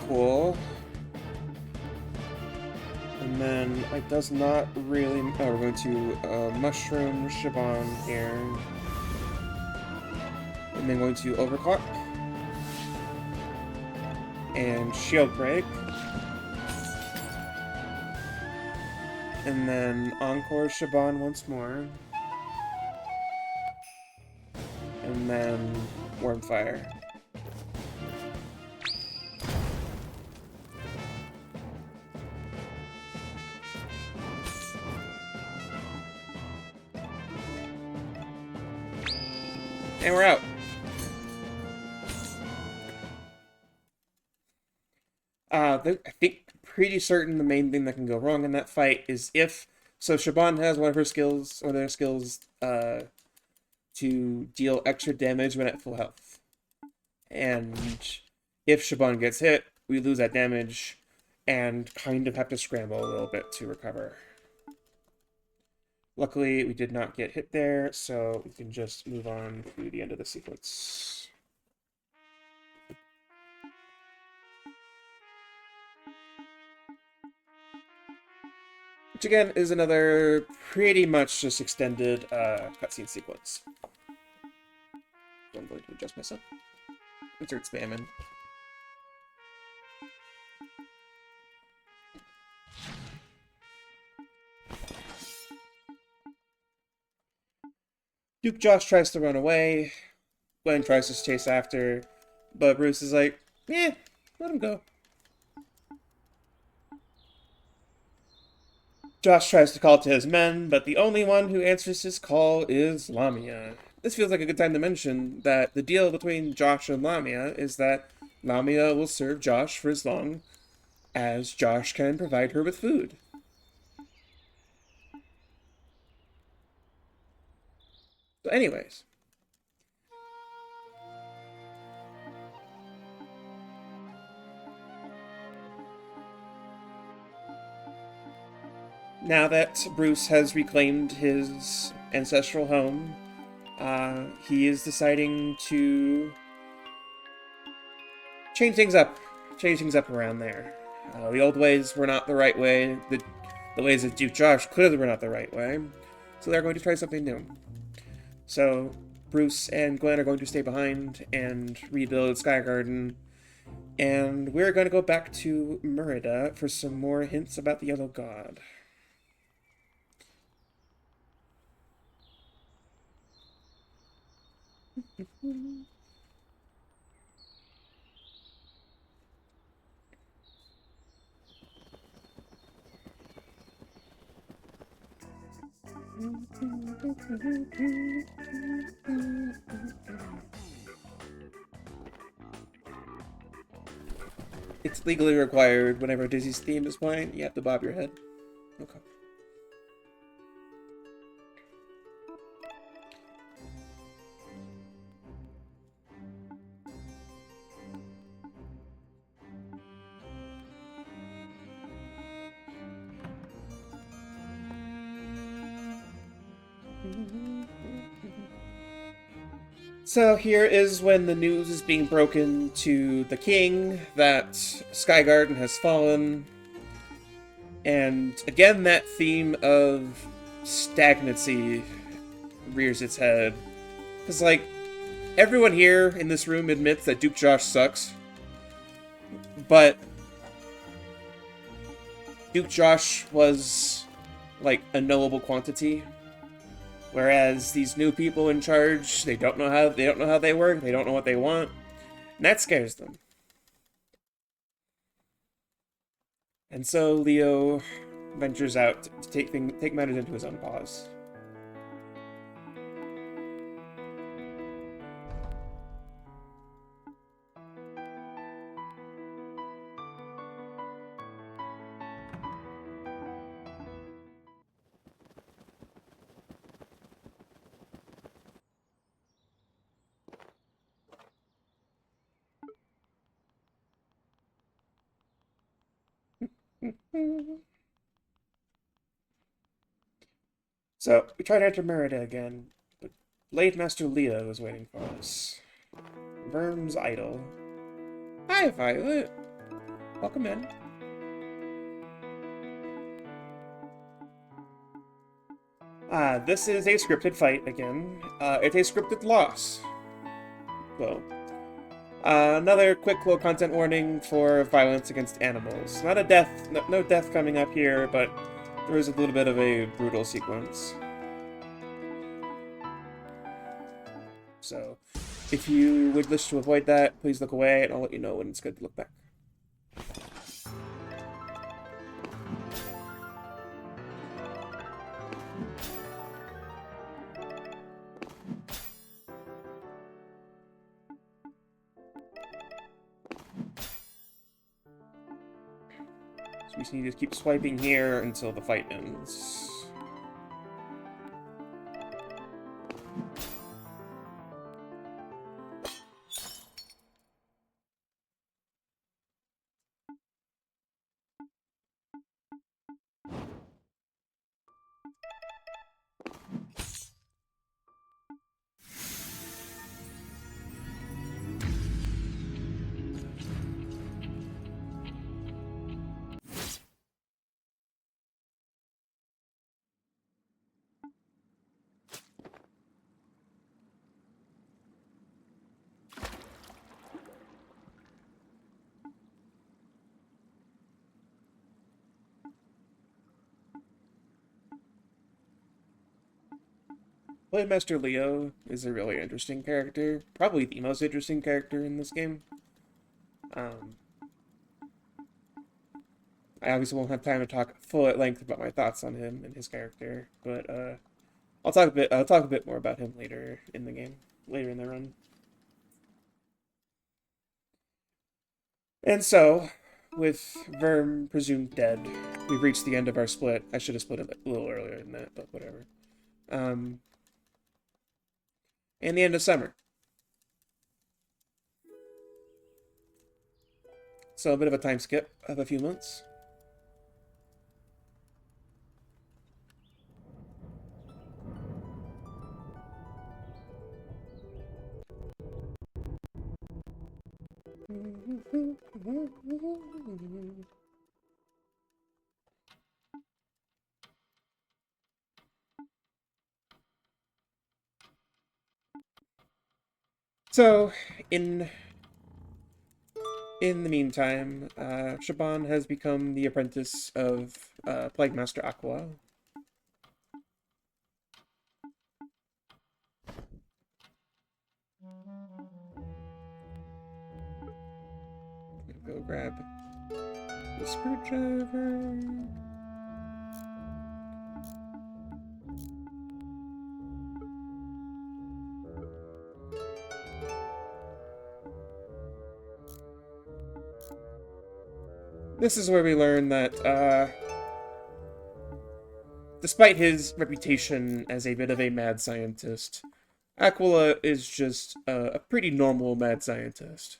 Cool. And then it does not really... Oh, we're going to mushroom Shaban here. And then going to overclock. And shield break. And then encore Shaban once more. And then Wormfire. And we're out. I think pretty certain the main thing that can go wrong in that fight is if... So Shaban has one of her skills, one of their skills, to deal extra damage when at full health. And if Shaban gets hit, we lose that damage and kind of have to scramble a little bit to recover. Luckily, we did not get hit there, so we can just move on to the end of the sequence. Which again is another pretty much just extended cutscene sequence. So I'm going to adjust myself. Insert spam in. Duke Josh tries to run away. Gwen tries to chase after, but Bruce is like, "Eh, let him go." Josh tries to call to his men, but the only one who answers his call is Lamia. This feels like a good time to mention that the deal between Josh and Lamia is that Lamia will serve Josh for as long as Josh can provide her with food. So anyways. Now that Bruce has reclaimed his ancestral home, he is deciding to change things up around there. The old ways were not the right way. The ways of Duke Josh clearly were not the right way. So they're going to try something new. So Bruce and Gwen are going to stay behind and rebuild Sky Garden. And we're going to go back to Merida for some more hints about the Yellow God. It's legally required whenever Disney's theme is playing, you have to bob your head. Okay. So here is when the news is being broken to the king that Sky Garden has fallen. And again, that theme of stagnancy rears its head. Because, like, everyone here in this room admits that Duke Josh sucks. But Duke Josh was, like, a knowable quantity. Whereas these new people in charge, they don't know how they work, they don't know what they want. And that scares them. And so Leo ventures out to take matters into his own paws. So, we try to enter Merida again, but Blade Master Leo is waiting for us. Verm's idol. Hi, Violet. Welcome in. This is a scripted fight again. It's a scripted loss. So, another quick little content warning for violence against animals. Not a death, no death coming up here, but there is a little bit of a brutal sequence. So, if you would wish to avoid that, please look away, and I'll let you know when it's good to look back. So we just need to keep swiping here until the fight ends. Master Leo is a really interesting character. Probably the most interesting character in this game. I obviously won't have time to talk full at length about my thoughts on him and his character, but I'll talk a bit more about him later in the game, later in the run. And so, with Verm presumed dead, we've reached the end of our split. I should have split it a little earlier than that, but whatever. And the end of summer. So a bit of a time skip of a few months. So, in the meantime, Shaban has become the apprentice of Plague Master Aqua. Go grab the screwdriver. This is where we learn that, despite his reputation as a bit of a mad scientist, Aquila is just a pretty normal mad scientist.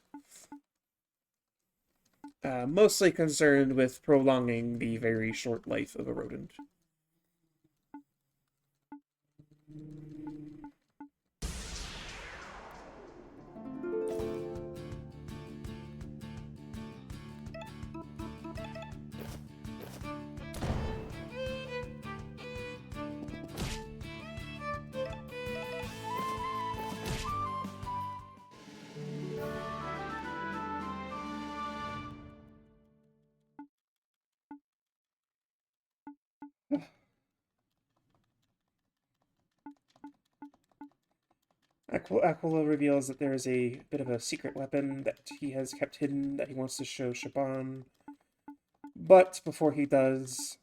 Mostly concerned with prolonging the very short life of a rodent. Aquila reveals that there is a bit of a secret weapon that he has kept hidden that he wants to show Shaban. But before he does,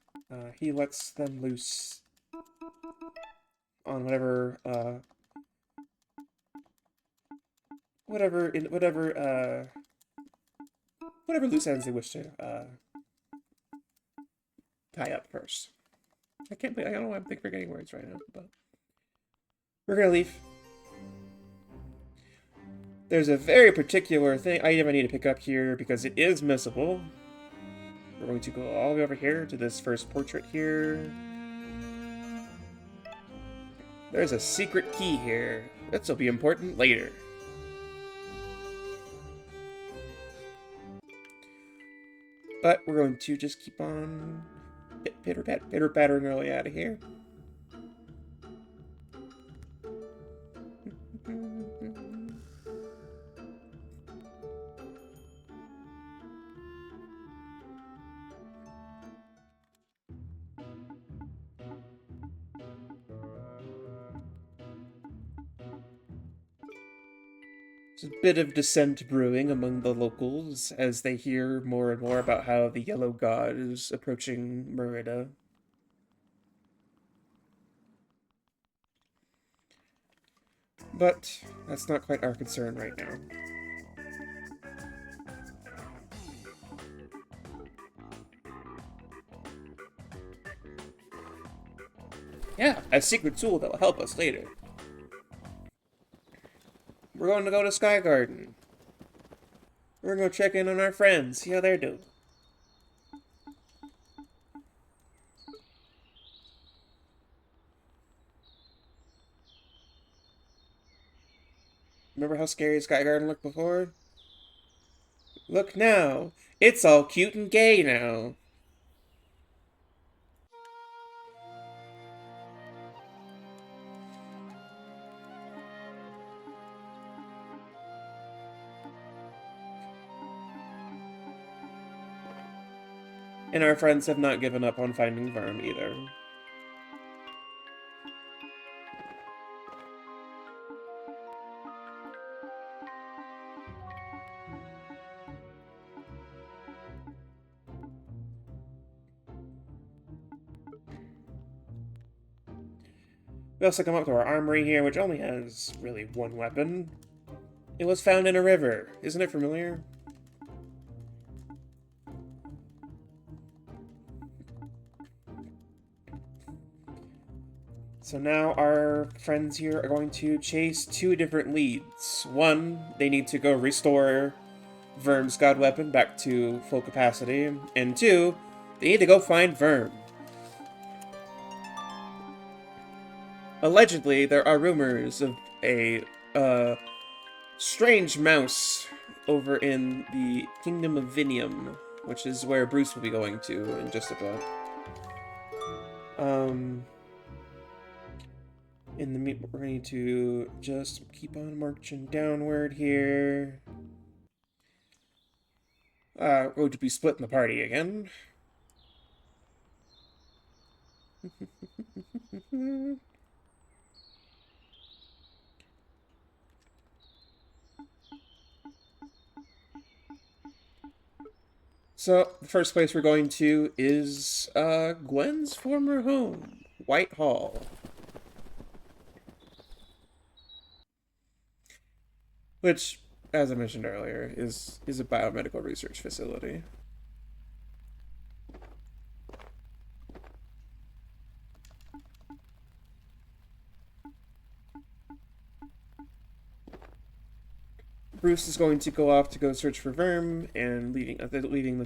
he lets them loose on whatever loose ends they wish to tie up first. I don't know why I'm forgetting words right now, but we're gonna leave. There's a very particular item I need to pick up here because it is missable. We're going to go all the way over here to this first portrait here. There's a secret key here. This will be important later. But we're going to just keep on pitter-pattering our way out of here. There's a bit of dissent brewing among the locals as they hear more and more about how the Yellow God is approaching Merida. But that's not quite our concern right now. Yeah, a secret tool that will help us later. We're going to go to Sky Garden. We're going to check in on our friends, see how they're doing. Remember how scary Sky Garden looked before? Look now. It's all cute and gay now. And our friends have not given up on finding Verm either. We also come up to our armory here, which only has really one weapon. It was found in a river. Isn't it familiar? So now our friends here are going to chase two different leads. One, they need to go restore Verm's god weapon back to full capacity. And two, they need to go find Verm. Allegedly, there are rumors of a strange mouse over in the Kingdom of Vinium, which is where Bruce will be going to in just a bit. In the meat, we're going to just keep on marching downward here. We're going to be splitting the party again. So, the first place we're going to is Gwen's former home, Whitehall. Which, as I mentioned earlier, is a biomedical research facility. Bruce is going to go off to go search for Verm, and leaving the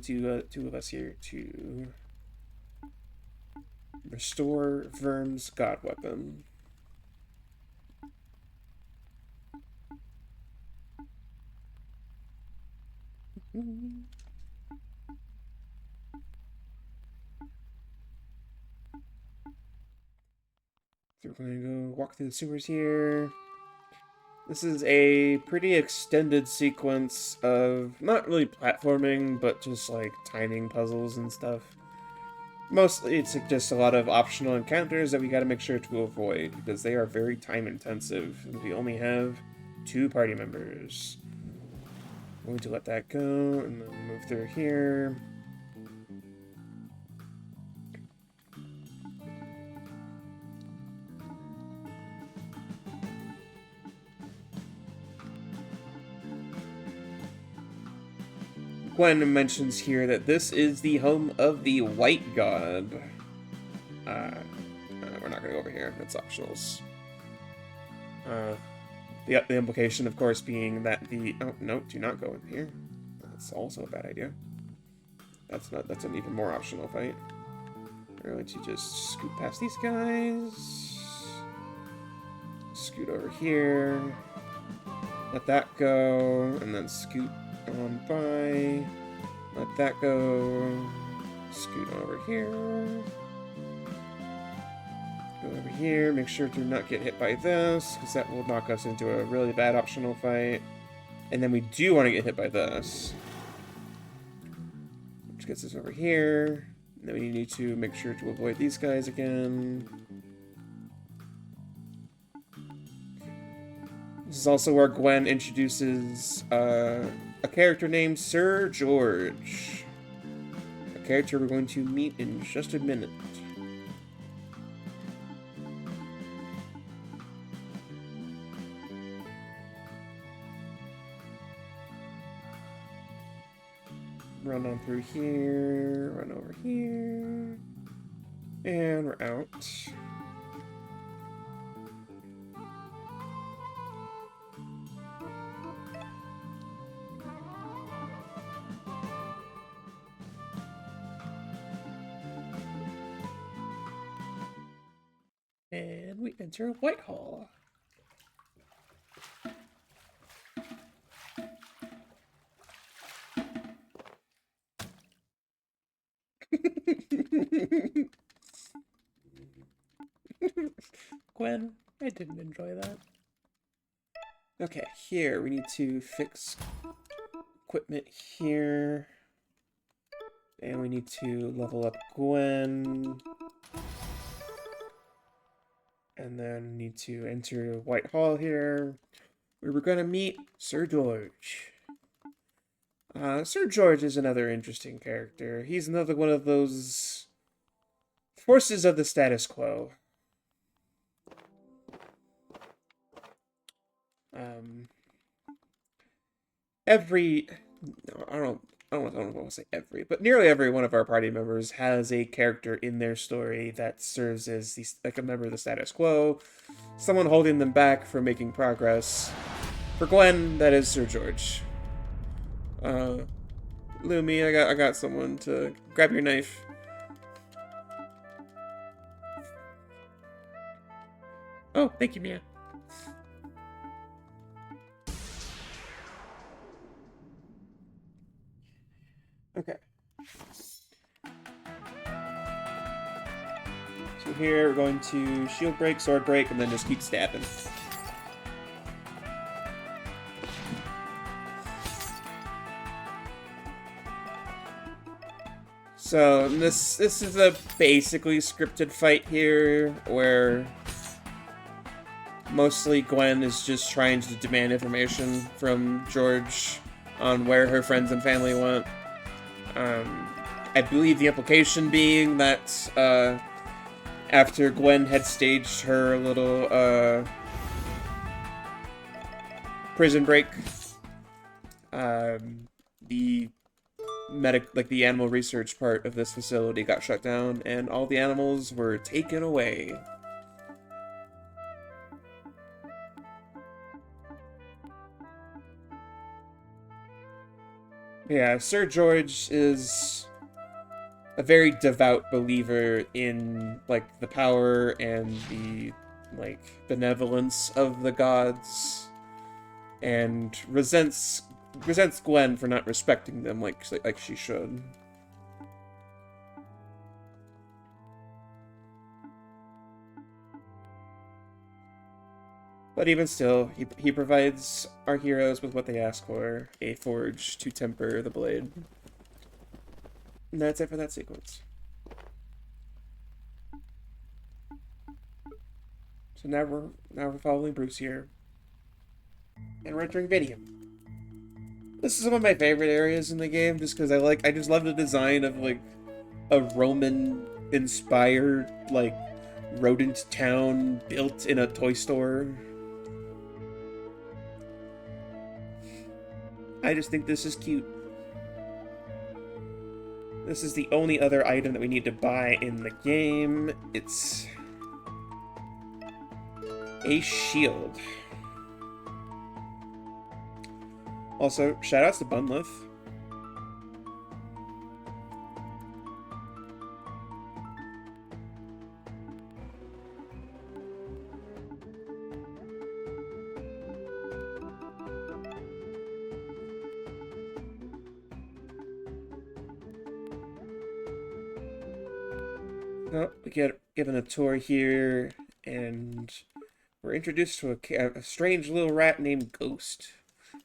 two of us here to restore Verm's god weapon. So we're going to go walk through the sewers here. This is a pretty extended sequence of not really platforming, but just like timing puzzles and stuff. Mostly, it's just a lot of optional encounters that we gotta make sure to avoid, because they are very time-intensive, and we only have 2 party members. I'm going to let that go, and then move through here. Gwen mentions here that this is the home of the White God. We're not going to go over here. That's optionals. The implication, of course, being that the... Oh, no, do not go in here. That's also a bad idea. That's an even more optional fight. We're going to just scoot past these guys. Scoot over here. Let that go, and then scoot on by. Let that go. Scoot over here. Go over here. Make sure to not get hit by this, because that will knock us into a really bad optional fight. And then we do want to get hit by this. Which gets us over here. And then we need to make sure to avoid these guys again. This is also where Gwen introduces a character named Sir George. A character we're going to meet in just a minute. Run on through here, run over here, and we're out. And we enter Whitehall. Gwen, I didn't enjoy that. Okay, here we need to fix equipment here. And we need to level up Gwen. And then need to enter Whitehall here, where we're going to meet Sir George. Sir George is another interesting character. He's another one of those forces of the status quo. I don't want to say every, but nearly every one of our party members has a character in their story that serves as like a member of the status quo, someone holding them back from making progress. For Gwen, that is Sir George. Lumi, I got someone to grab your knife. Oh, thank you, Mia. Okay. So here we're going to shield break, sword break, and then just keep stabbing. So this is a basically scripted fight here, where mostly Gwen is just trying to demand information from George on where her friends and family went. I believe the implication being that after Gwen had staged her little prison break, the animal research part of this facility got shut down, and all the animals were taken away. Yeah, Sir George is a very devout believer in, like, the power and the, like, benevolence of the gods, and resents Gwen for not respecting them like she should. But even still, he provides our heroes with what they ask for, a forge to temper the blade. And that's it for that sequence. So now we're following Bruce here. And we're entering Vadium. This is one of my favorite areas in the game, just because I just love the design of, like, a Roman-inspired, like, rodent town built in a toy store. I just think this is cute. This is the only other item that we need to buy in the game. It's a shield. Also, shoutouts to Bunlith. Oh, we get given a tour here, and we're introduced to a strange little rat named Ghost.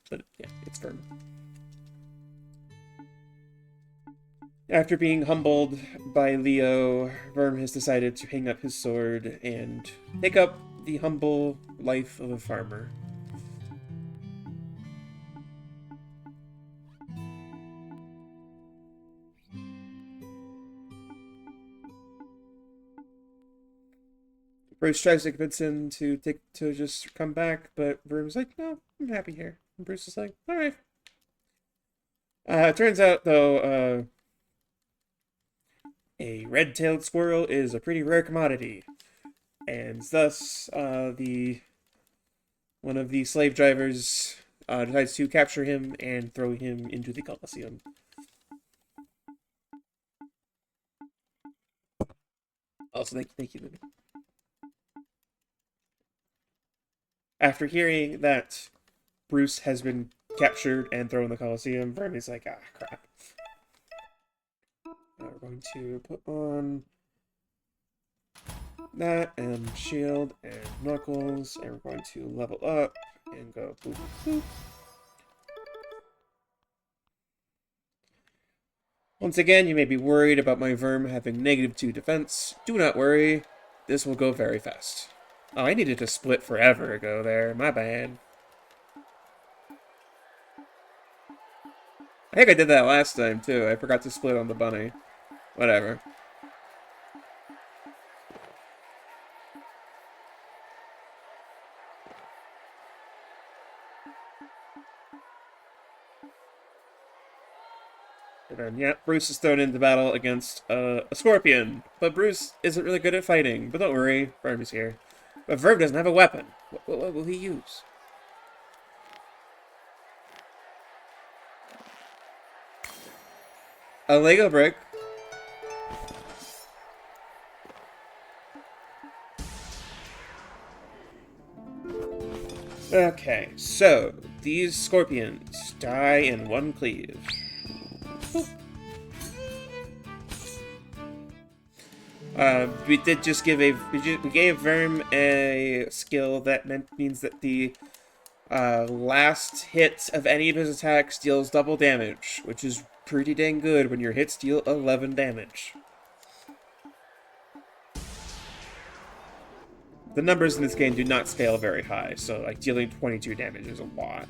But yeah, it's Verm. After being humbled by Leo, Verm has decided to hang up his sword and take up the humble life of a farmer. Bruce tries to convince him to just come back, but Verm's like, "No, I'm happy here." And Bruce is like, "All right." It turns out, though, a red-tailed squirrel is a pretty rare commodity, and thus, one of the slave drivers decides to capture him and throw him into the Colosseum. Also, thank you, Libby. After hearing that Bruce has been captured and thrown in the Colosseum, Vermy's like, ah, crap. Now we're going to put on that, and shield, and knuckles, and we're going to level up, and go boop, boop. Once again, you may be worried about my Verm having -2 defense. Do not worry, this will go very fast. Oh, I needed to split forever ago there, my bad. I think I did that last time, too. I forgot to split on the bunny. Whatever. And then, yeah, Bruce is thrown into battle against a scorpion. But Bruce isn't really good at fighting. But don't worry, Verm is here. But Verm doesn't have a weapon. What will he use? A Lego brick. Okay, so these scorpions die in one cleave. We did just give we gave Verm a skill that means that the last hit of any of his attacks deals double damage, which is pretty dang good when your hits deal 11 damage. The numbers in this game do not scale very high, so like dealing 22 damage is a lot.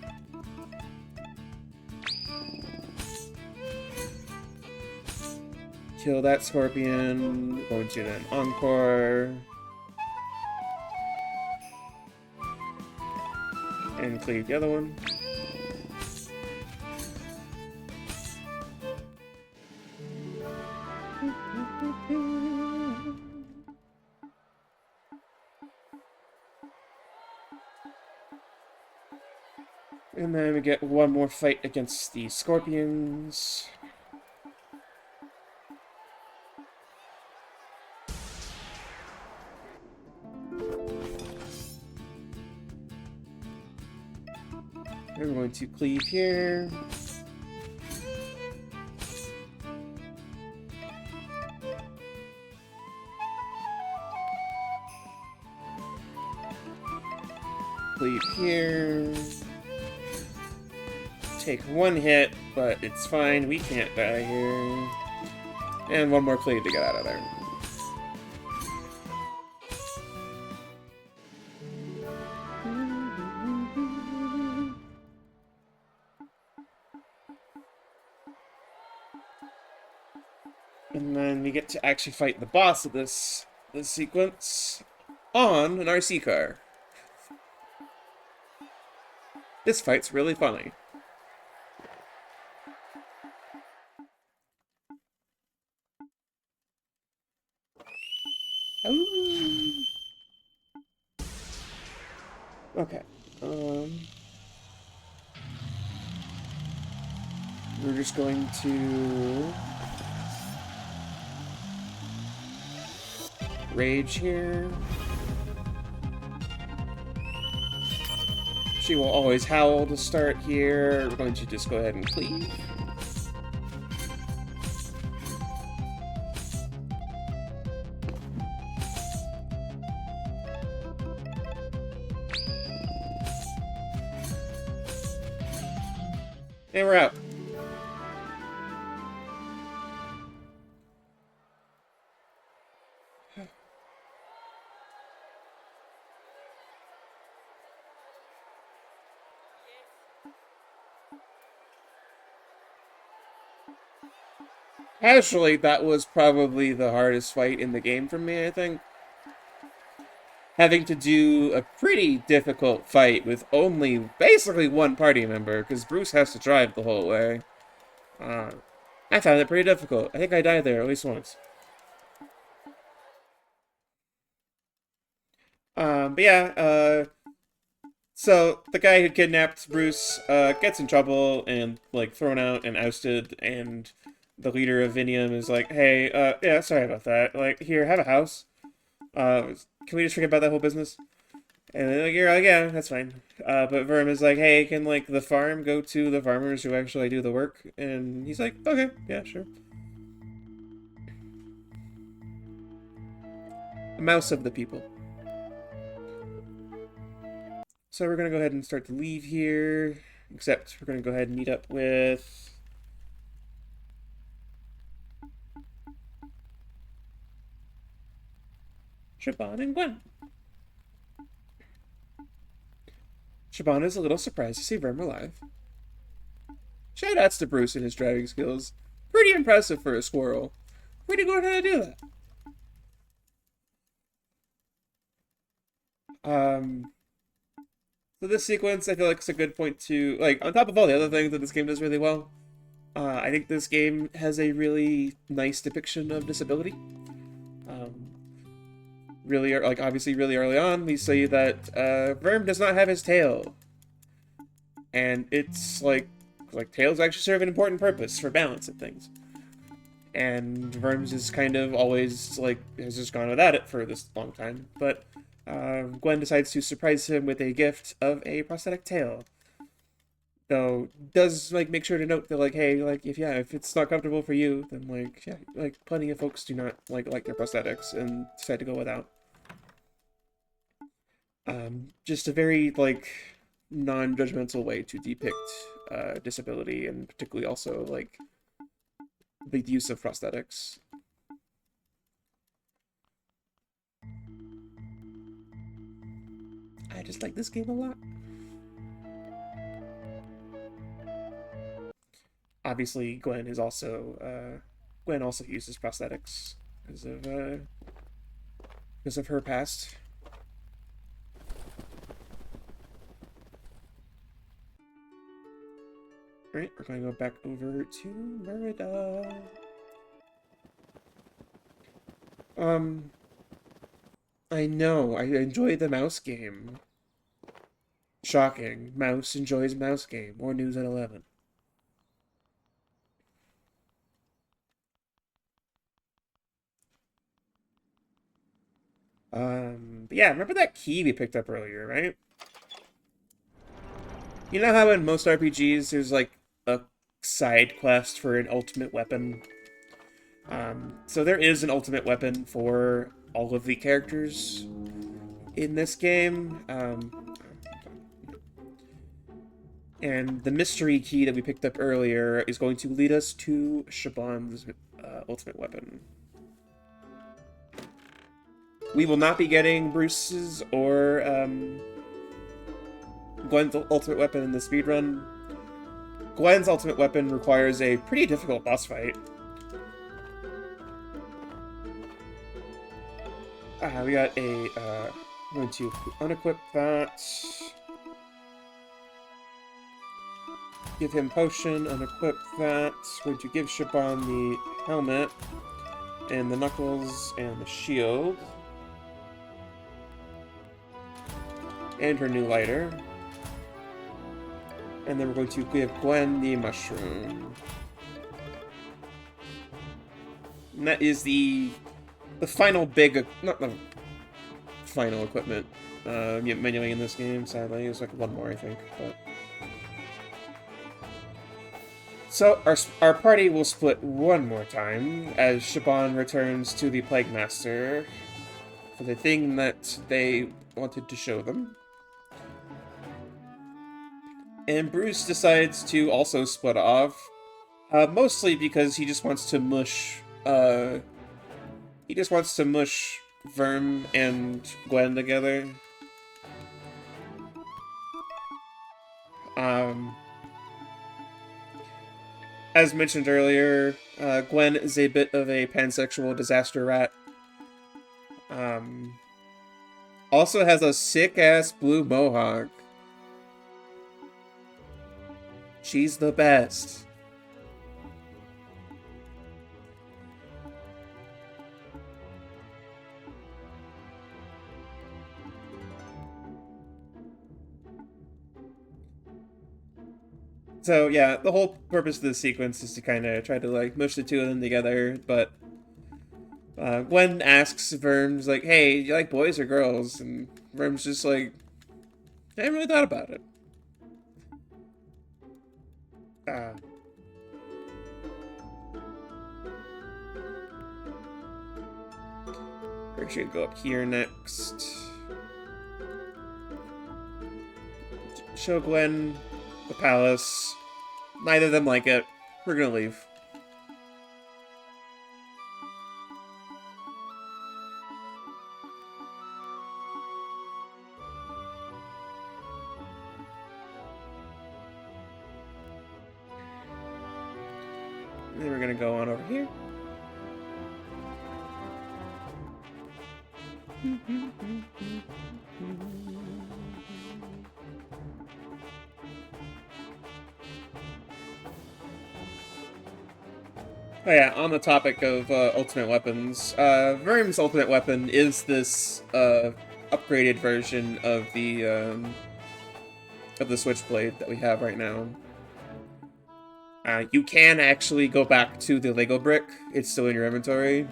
Kill that scorpion. Going to then encore. And cleave the other one. And then we get one more fight against the scorpions. We're going to cleave here. Cleave here. Take one hit, but it's fine. We can't die here. And one more cleave to get out of there. And then we get to actually fight the boss of this sequence on an RC car. This fight's really funny. Ooh. Okay. We're just going to rage here. She will always howl to start here. We're going to just go ahead and cleave. And we're out. Actually, that was probably the hardest fight in the game for me, I think. Having to do a pretty difficult fight with only basically one party member, because Bruce has to drive the whole way. I found it pretty difficult. I think I died there at least once. But yeah, so the guy who kidnapped Bruce gets in trouble and like thrown out and ousted, and the leader of Vinium is like, "Hey, yeah, sorry about that. Like, here, have a house. Can we just forget about that whole business?" And like, you're like, "Yeah, that's fine." But Verm is like, "Hey, can like the farm go to the farmers who actually do the work?" And he's like, "Okay, yeah, sure." A mouse of the people. So we're gonna go ahead and start to leave here. Except we're gonna go ahead and meet up with Siobhan and Gwen. Siobhan is a little surprised to see Verm alive. Shoutouts to Bruce and his driving skills. Pretty impressive for a squirrel. Where'd you learn how to do that? So this sequence, I feel like, is a good point to, like, on top of all the other things that this game does really well, I think this game has a really nice depiction of disability. Really, like, obviously really early on, we see that Verm does not have his tail. And it's, like tails actually serve an important purpose for balance and things. And Verm's is kind of always, like, has just gone without it for this long time. But Gwen decides to surprise him with a gift of a prosthetic tail. Though, does, like, make sure to note that, like, hey, like, if it's not comfortable for you, then, like, yeah, like, plenty of folks do not, like their prosthetics and decide to go without. Just a very, like, non-judgmental way to depict disability, and particularly also, like, the use of prosthetics. I just like this game a lot. Obviously, Gwen also uses prosthetics because of her past. Alright, we're going to go back over to Merida. I know, I enjoy the mouse game. Shocking. Mouse enjoys mouse game. More news at 11. But yeah, remember that key we picked up earlier, right? You know how in most RPGs there's like a side quest for an ultimate weapon? So there is an ultimate weapon for all of the characters in this game. And the mystery key that we picked up earlier is going to lead us to Shaban's ultimate weapon. We will not be getting Bruce's or Gwen's ultimate weapon in the speedrun. Gwen's ultimate weapon requires a pretty difficult boss fight. We got a, I'm going to unequip that. Give him potion, unequip that. Going to give Shaban the helmet, and the knuckles, and the shield. And her new lighter. And then we're going to give Gwen the mushroom. And that is the final big, not the final equipment menuing in this game, sadly. There's like one more, I think, but... So, our party will split one more time, as Shaban returns to the Plague Master for the thing that they wanted to show them. And Bruce decides to also split off, mostly because he just wants to mush, Verm and Gwen together. As mentioned earlier, Gwen is a bit of a pansexual disaster rat. Also has a sick-ass blue mohawk. She's the best. So yeah, the whole purpose of this sequence is to kind of try to like mush the two of them together, but Gwen asks Verm's like, hey, do you like boys or girls? And Verm's just like, I haven't really thought about it. We should go up here next. Show Gwen the palace. Neither of them like it. We're gonna leave. And then we're gonna go on over here. Oh yeah, on the topic of ultimate weapons, Verm's ultimate weapon is this upgraded version of the Switchblade that we have right now. You can actually go back to the Lego brick; it's still in your inventory,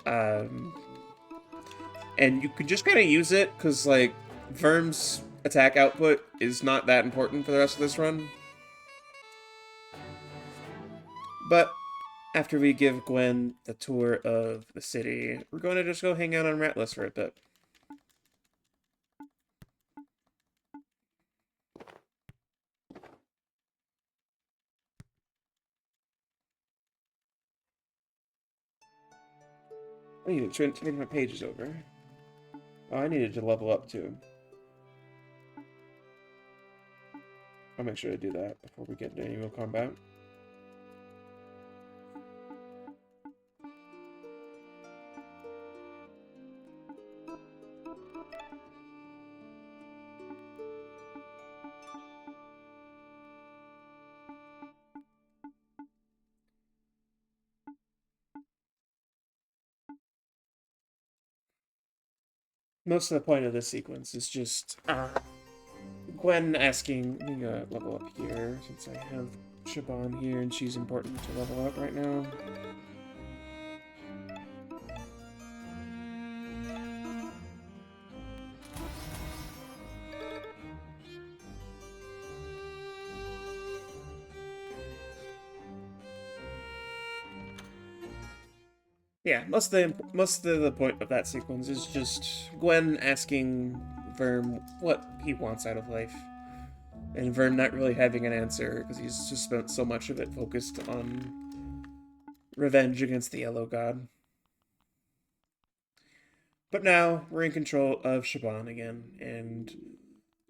and you can just kind of use it because like Verm's attack output is not that important for the rest of this run. But after we give Gwen the tour of the city, we're going to just go hang out on Ratless for a bit. I need to change my pages over. Oh, I needed to level up too. I'll make sure to do that before we get into annual combat. Most of the point of this sequence is just Gwen asking me to level up here, since I have Shaban here and she's important to level up right now. Yeah, most of the point of that sequence is just Gwen asking Verm what he wants out of life, and Verm not really having an answer because he's just spent so much of it focused on revenge against the Yellow God. But now we're in control of Shaban again, and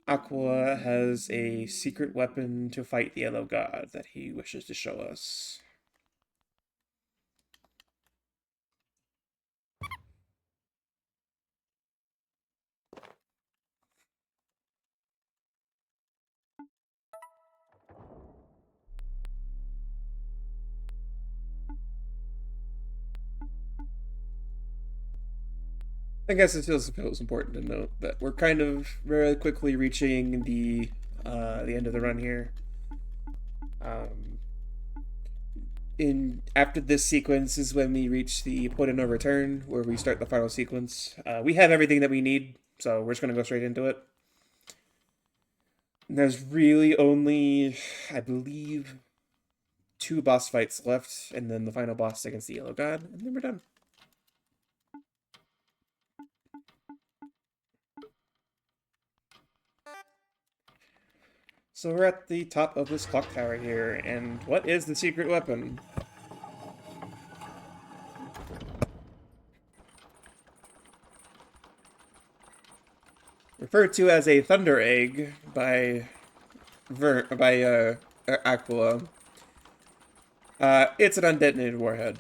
Aqua has a secret weapon to fight the Yellow God that he wishes to show us. I guess it feels important to note that we're kind of very quickly reaching the end of the run here. Um, in after this sequence is when we reach the point of no return, where we start the final sequence. We have everything that we need, so we're just gonna go straight into it. And there's really only, I believe, 2 boss fights left, and then the final boss against the Yellow God, and then we're done. So we're at the top of this clock tower here, and what is the secret weapon? Referred to as a thunder egg by Aquila. It's an undetonated warhead.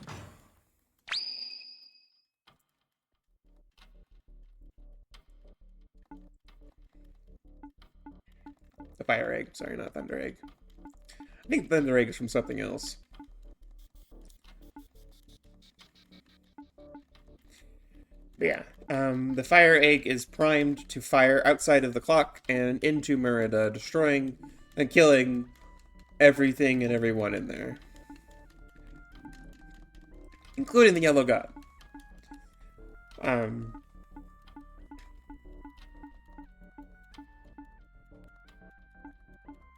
A fire egg, sorry, not thunder egg. I think thunder egg is from something else. But yeah, the fire egg is primed to fire outside of the clock and into Merida, destroying and killing everything and everyone in there, including the Yellow God.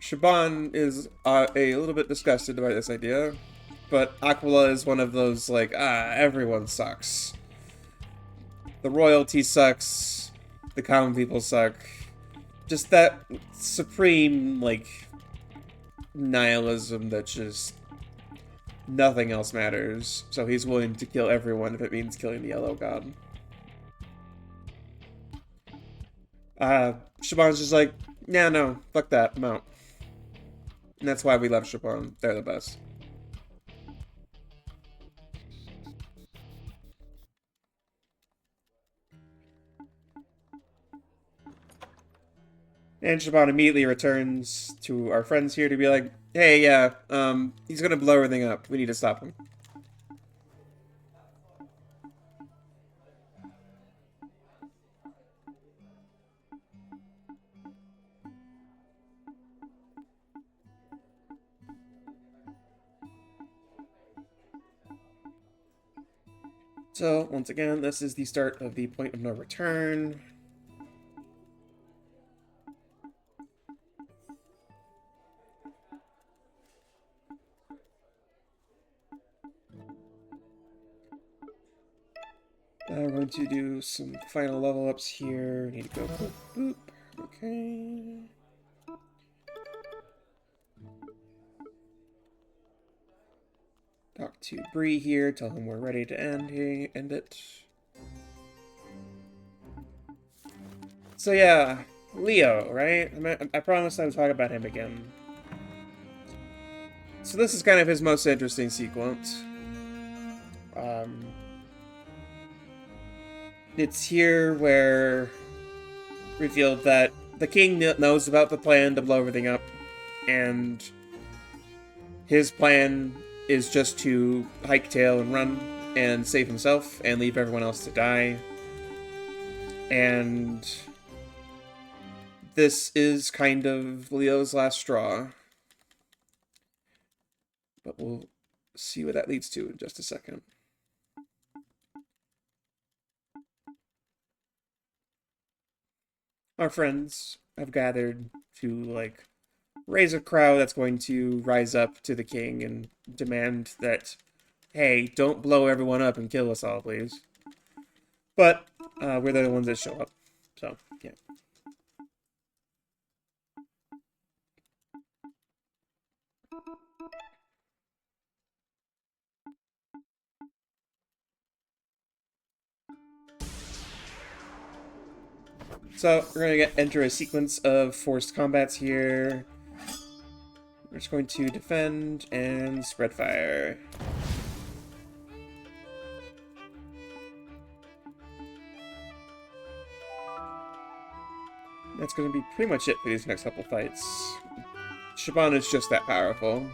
Shaban is a little bit disgusted by this idea, but Aquila is one of those, like, everyone sucks. The royalty sucks, the common people suck. Just that supreme, like, nihilism that just nothing else matters. So he's willing to kill everyone if it means killing the Yellow God. Shaban's just like, yeah, no, fuck that, I'm out. And that's why we love Shaban. They're the best. And Shaban immediately returns to our friends here to be like, hey, yeah, he's gonna blow everything up. We need to stop him. So, once again, this is the start of the point of no return. We're going to do some final level ups here. Need to go boop, boop. Okay. Talk to Bree here, tell him we're ready to end it. So yeah, Leo, right? I promised I would talk about him again. So this is kind of his most interesting sequence. It's here where revealed that the king knows about the plan to blow everything up, and his plan is just to hike tail and run and save himself and leave everyone else to die. And this is kind of Leo's last straw. But we'll see what that leads to in just a second. Our friends have gathered to, like, raise a crowd that's going to rise up to the king and demand that, hey, don't blow everyone up and kill us all, please. But we're the ones that show up, so yeah. So we're gonna enter a sequence of forced combats here. We're just going to defend and spread fire. That's going to be pretty much it for these next couple fights. Shaban is just that powerful.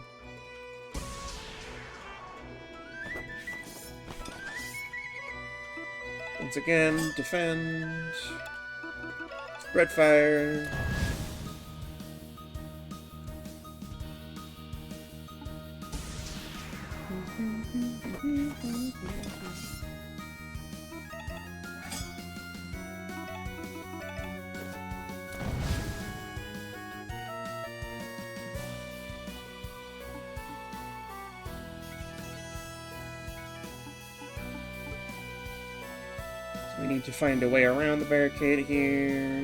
Once again, defend. Spread fire. We need to find a way around the barricade here,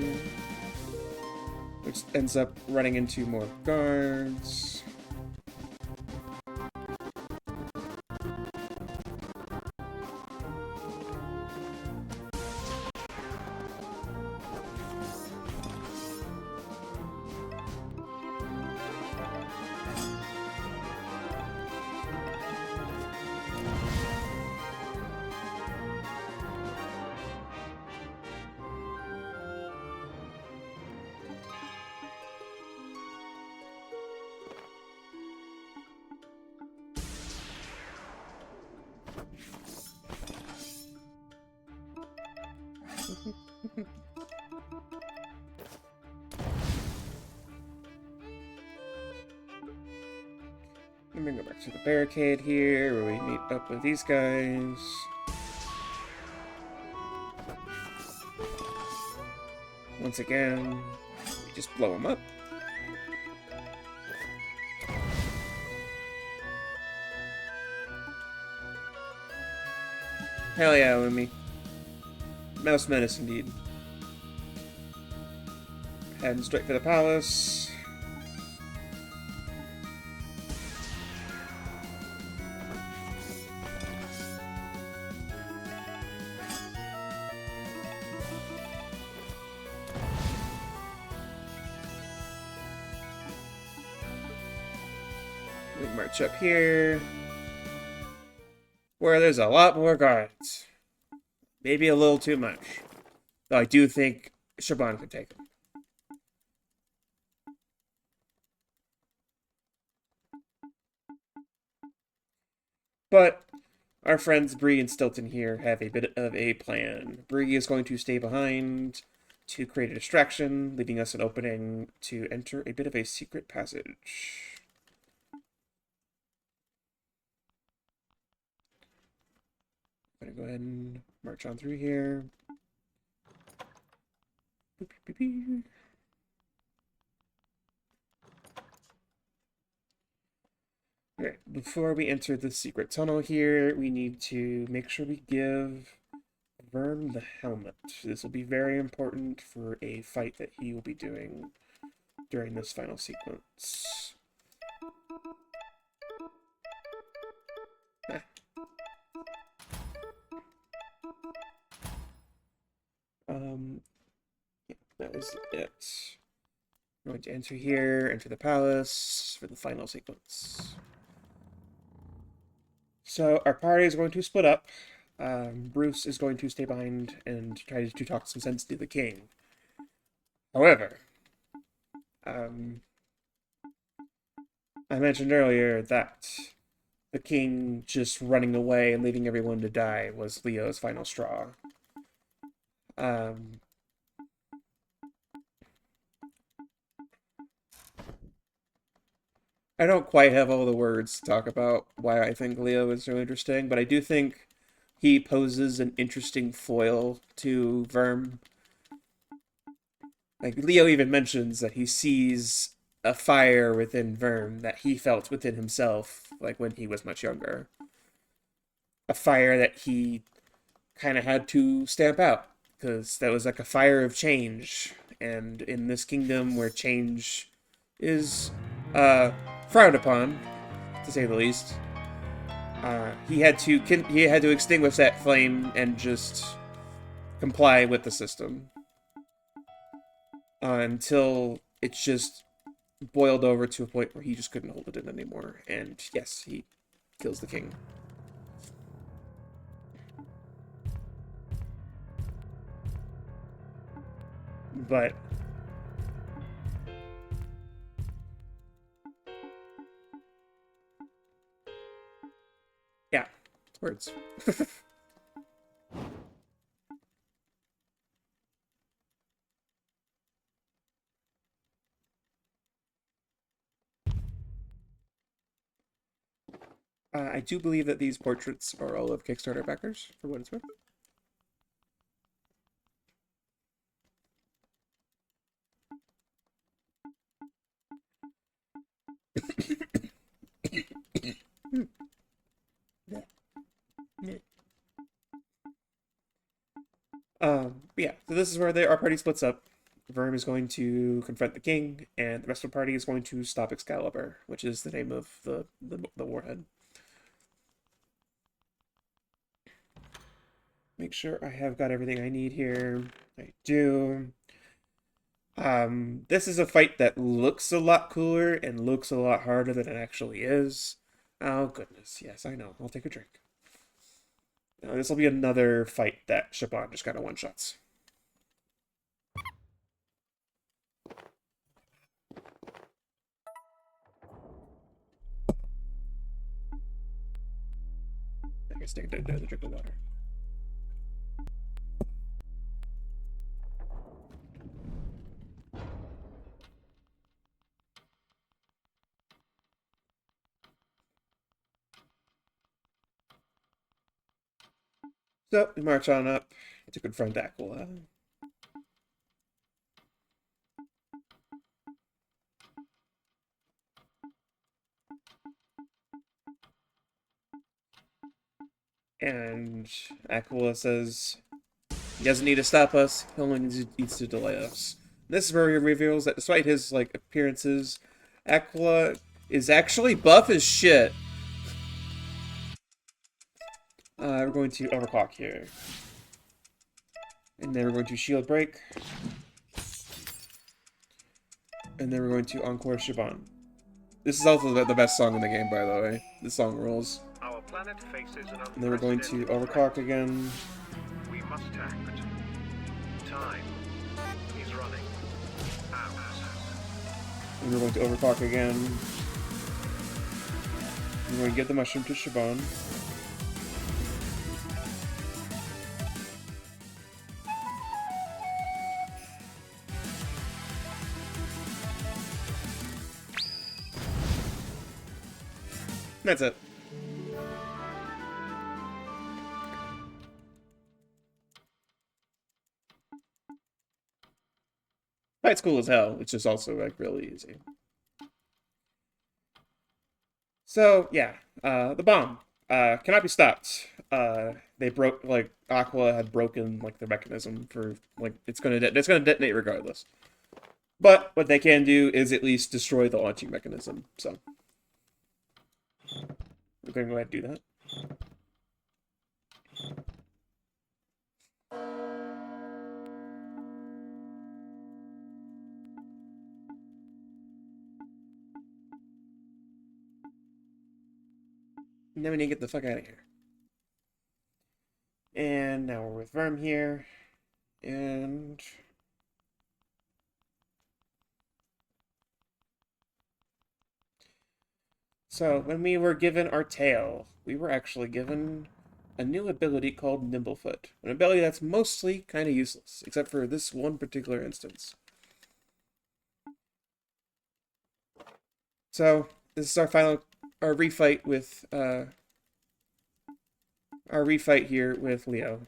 which ends up running into more guards. Let me go back to the barricade here, where we meet up with these guys. Once again, we just blow them up. Hell yeah, Lumi. Mouse Menace indeed. Heading straight for the palace. We march up here, where there's a lot more guards. Maybe a little too much. Though I do think Shaban could take them. But our friends Bree and Stilton here have a bit of a plan. Bree is going to stay behind to create a distraction, leaving us an opening to enter a bit of a secret passage. I'm gonna go ahead and march on through here. Boop, boop, boop. Alright, before we enter the secret tunnel here, we need to make sure we give Vern the helmet. This will be very important for a fight that he will be doing during this final sequence. Yeah, that is it. I'm going to enter here, enter the palace for the final sequence. So our party is going to split up. Bruce is going to stay behind and try to talk some sense to the king. However, I mentioned earlier that the king just running away and leaving everyone to die was Leo's final straw. I don't quite have all the words to talk about why I think Leo is so interesting, but I do think he poses an interesting foil to Verm. Like, Leo even mentions that he sees a fire within Verm that he felt within himself, like when he was much younger. A fire that he kind of had to stamp out, because that was like a fire of change. And in this kingdom where change is frowned upon, to say the least, he had to extinguish that flame and just comply with the system until it's just boiled over to a point where he just couldn't hold it in anymore. And yes, he kills the king. But yeah, words. I do believe that these portraits are all of Kickstarter backers, for what it's worth. Yeah, so this is where our party splits up. Verm is going to confront the king, and the rest of the party is going to stop Excalibur, which is the name of the warhead. Make sure I have got everything I need here. I do. This is a fight that looks a lot cooler and looks a lot harder than it actually is. Oh, goodness. Yes, I know. I'll take a drink. Now, this will be another fight that Shaban just kind of one-shots. I guess take another drink of water. So, we march on up to confront Aquila. And Aquila says he doesn't need to stop us, he only needs to delay us. This is where he reveals that despite his appearances, Aquila is actually buff as shit. We're going to overclock here. And then we're going to shield break. And then we're going to encore Shaban. This is also the best song in the game, by the way. This song rules. Our planet faces an And then we're going to overclock again. We must act. Time is running out. And we're going to overclock again. We're going to give the mushroom to Shaban. That's it. Fight's cool as hell. It's just also really easy. So yeah, the bomb cannot be stopped. They broke Aqua had broken the mechanism for it's gonna detonate regardless. But what they can do is at least destroy the launching mechanism. So we're gonna go ahead and do that. And then we need to get the fuck out of here. And now we're with Verm here. And so when we were given our tail, we were actually given a new ability called Nimblefoot. An ability that's mostly kind of useless, except for this one particular instance. So this is our refight with our refight here with Leo.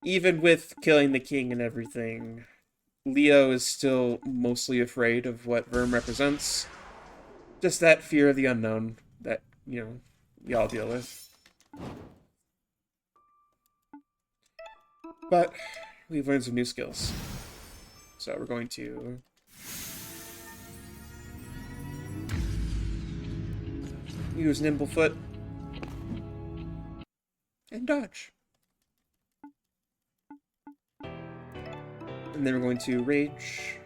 Even with killing the king and everything, Leo is still mostly afraid of what Verm represents. Just that fear of the unknown that, we all deal with. But we've learned some new skills. So we're going to use Nimblefoot and dodge. And then we're going to rage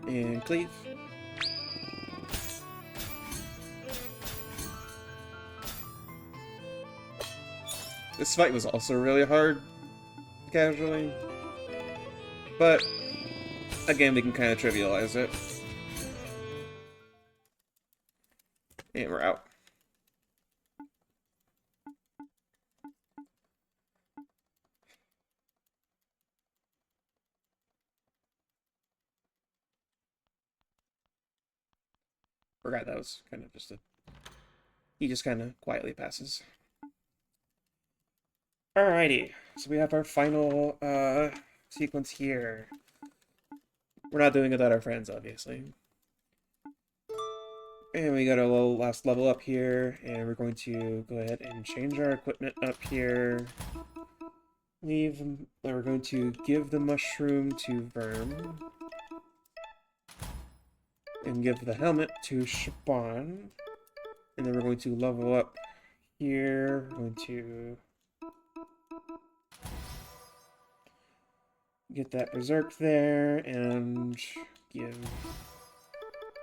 and cleave. This fight was also really hard casually, but again, we can kind of trivialize it. And we're out. Forgot that was kind of just a... He just kind of quietly passes. Alrighty, so we have our final sequence here. We're not doing it without our friends, obviously. And we got our little last level up here, and we're going to go ahead and change our equipment up here. We're going to give the mushroom to Verm. And give the helmet to Shaban. And then we're going to level up here. We're going to get that Berserk there, and give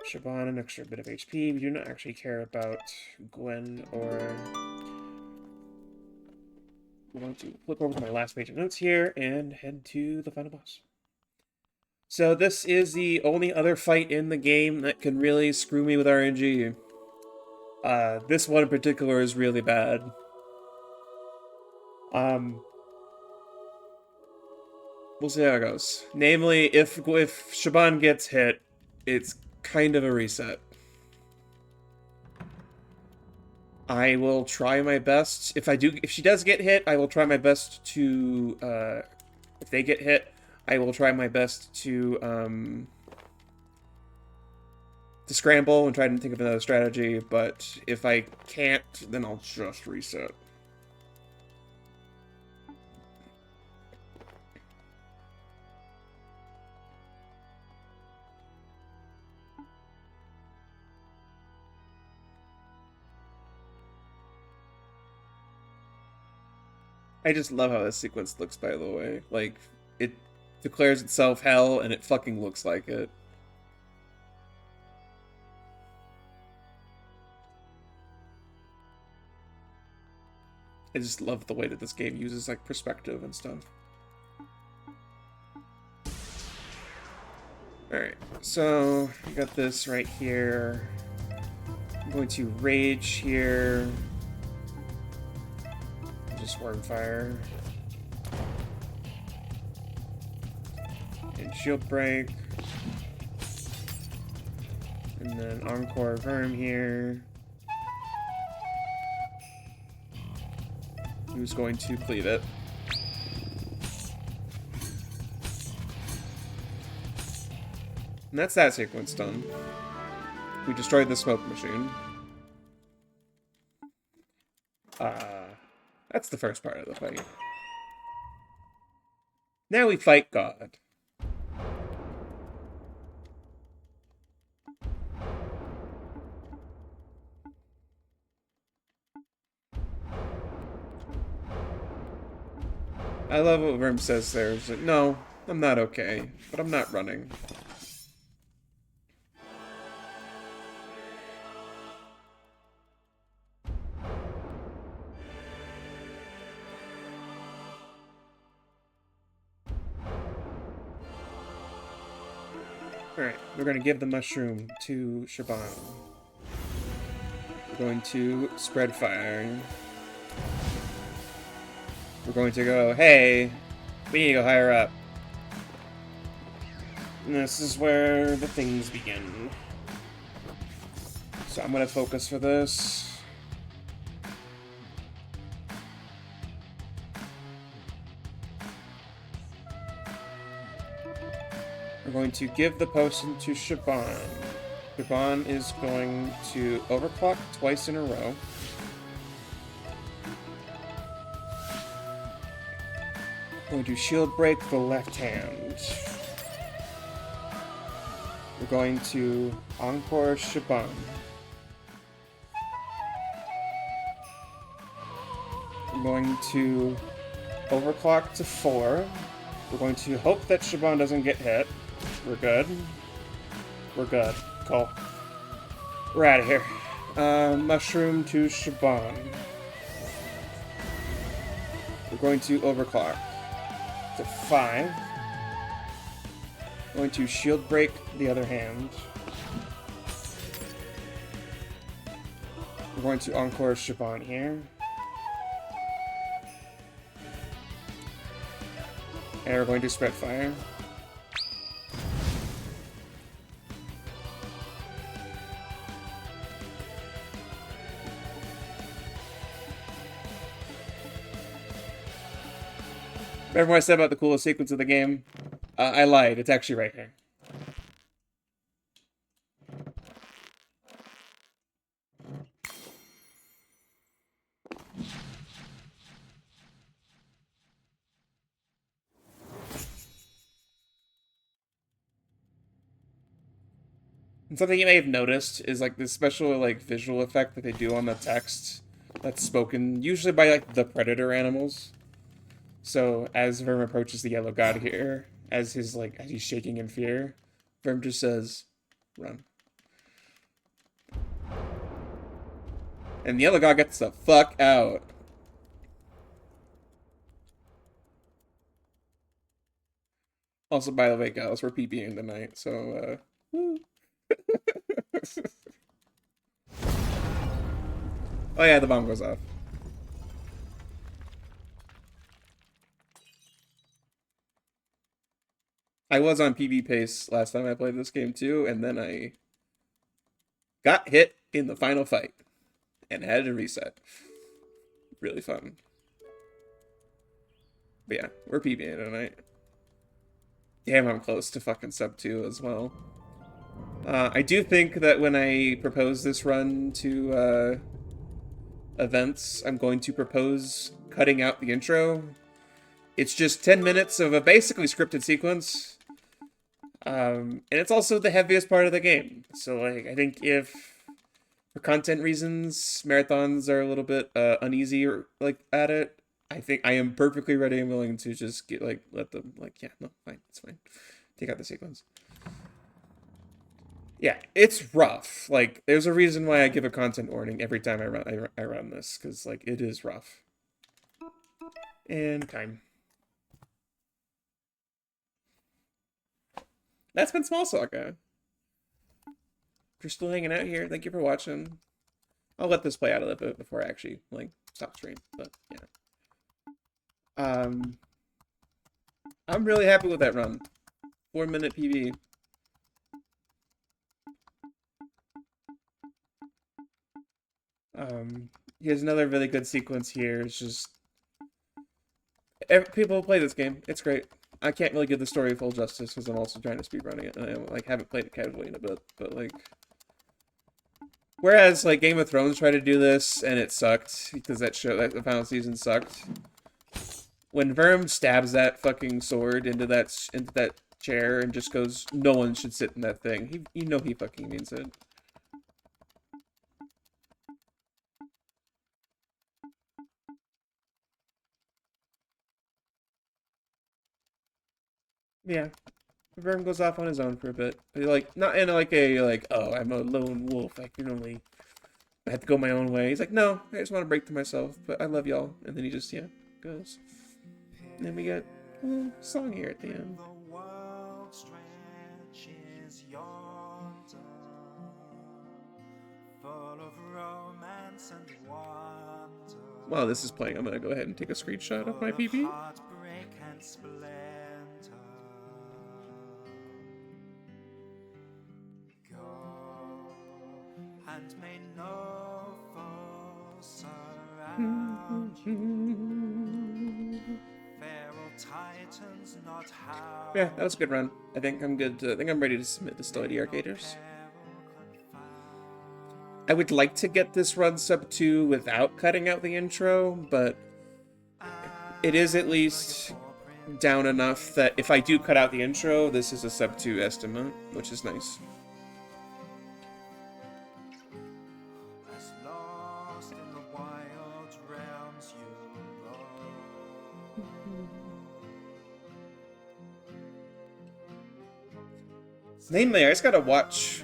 Shaban an extra bit of HP. We do not actually care about Gwen or... I'm going to flip over to my last page of notes here and head to the final boss. So this is the only other fight in the game that can really screw me with RNG. This one in particular is really bad. We'll see how it goes. Namely, if Shaban gets hit, it's kind of a reset. I will try my best. If she does get hit, I will try my best to, if they get hit, I will try my best to scramble and try to think of another strategy, but if I can't, then I'll just reset. I just love how this sequence looks, by the way. Like, it declares itself hell, and it fucking looks like it. I just love the way that this game uses, like, perspective and stuff. Alright, so we got this right here. I'm going to Rage here. Just Wormfire. And Shield Break. And then Encore Verm here. Who's going to cleave it. And that's that sequence done. We destroyed the smoke machine. That's the first part of the fight. Now we fight God. I love what Verm says there. It's like, no, I'm not okay, but I'm not running. Alright, we're going to give the mushroom to Shaban. We're going to spread fire. We're going to go, hey, we need to go higher up. And this is where the things begin. So I'm going to focus for this. We're going to give the potion to Shaban. Shaban is going to overclock twice in a row. Going to shield break the left hand. We're going to encore Shaban. We're going to overclock to 4. We're going to hope that Shaban doesn't get hit. We're good. We're good. Cool. We're out of here. Mushroom to Shaban. We're going to overclock to 5. Going to shield break the other hand. We're going to encore Shaban here. And we're going to spread fire. Remember what I said about the coolest sequence of the game? I lied. It's actually right here. And something you may have noticed is like this special like visual effect that they do on the text that's spoken usually by like the predator animals. So as Verm approaches the yellow god here, as he's shaking in fear, Verm just says, "Run." And the yellow god gets the fuck out. Also, by the way, guys, we're PBing tonight, so oh yeah, the bomb goes off. I was on PB pace last time I played this game too, and then I got hit in the final fight and had to reset. Really fun. But yeah, we're PBing tonight. Damn, I'm close to fucking sub 2 as well. I do think that when I propose this run to events, I'm going to propose cutting out the intro. It's just 10 minutes of a basically scripted sequence. And it's also the heaviest part of the game. So, like, I think if, for content reasons, marathons are a little bit uneasy or, like, at it, I think I am perfectly ready and willing to just get, like, let them, like, yeah, no, fine, it's fine. Take out the sequence. Yeah, it's rough. Like, there's a reason why I give a content warning every time I run this, because, like, it is rough. And time. That's been Small Saga. If you're still hanging out here, thank you for watching. I'll let this play out a little bit before I actually, like, stop stream, but, yeah. I'm really happy with that run. 4-minute PB. Here's another really good sequence here. It's just people play this game. It's great. I can't really give the story full justice because I'm also trying to speedrunning it, and I like haven't played it casually in a bit. But like, whereas like Game of Thrones tried to do this and it sucked because that the final season sucked. When Verm stabs that fucking sword into that chair and just goes, "No one should sit in that thing." You know he fucking means it. Yeah. Verm goes off on his own for a bit. Like, not in like a, like, oh, I'm a lone wolf. I can only, I have to go my own way. He's like, no, I just want to break to myself, but I love y'all. And then he just, yeah, goes. And then we get a little song here at the end. While this is playing, I'm going to go ahead and take a screenshot of my PP. And may no foe surround you. Feral titans not how. Yeah, that was a good run. I think I'm good. I think I'm ready to submit this to Lady Arcaders. I would like to get this run sub 2 without cutting out the intro, but it is at least down enough that if I do cut out the intro, this is a sub 2 estimate, which is nice. Mainly, I just gotta watch.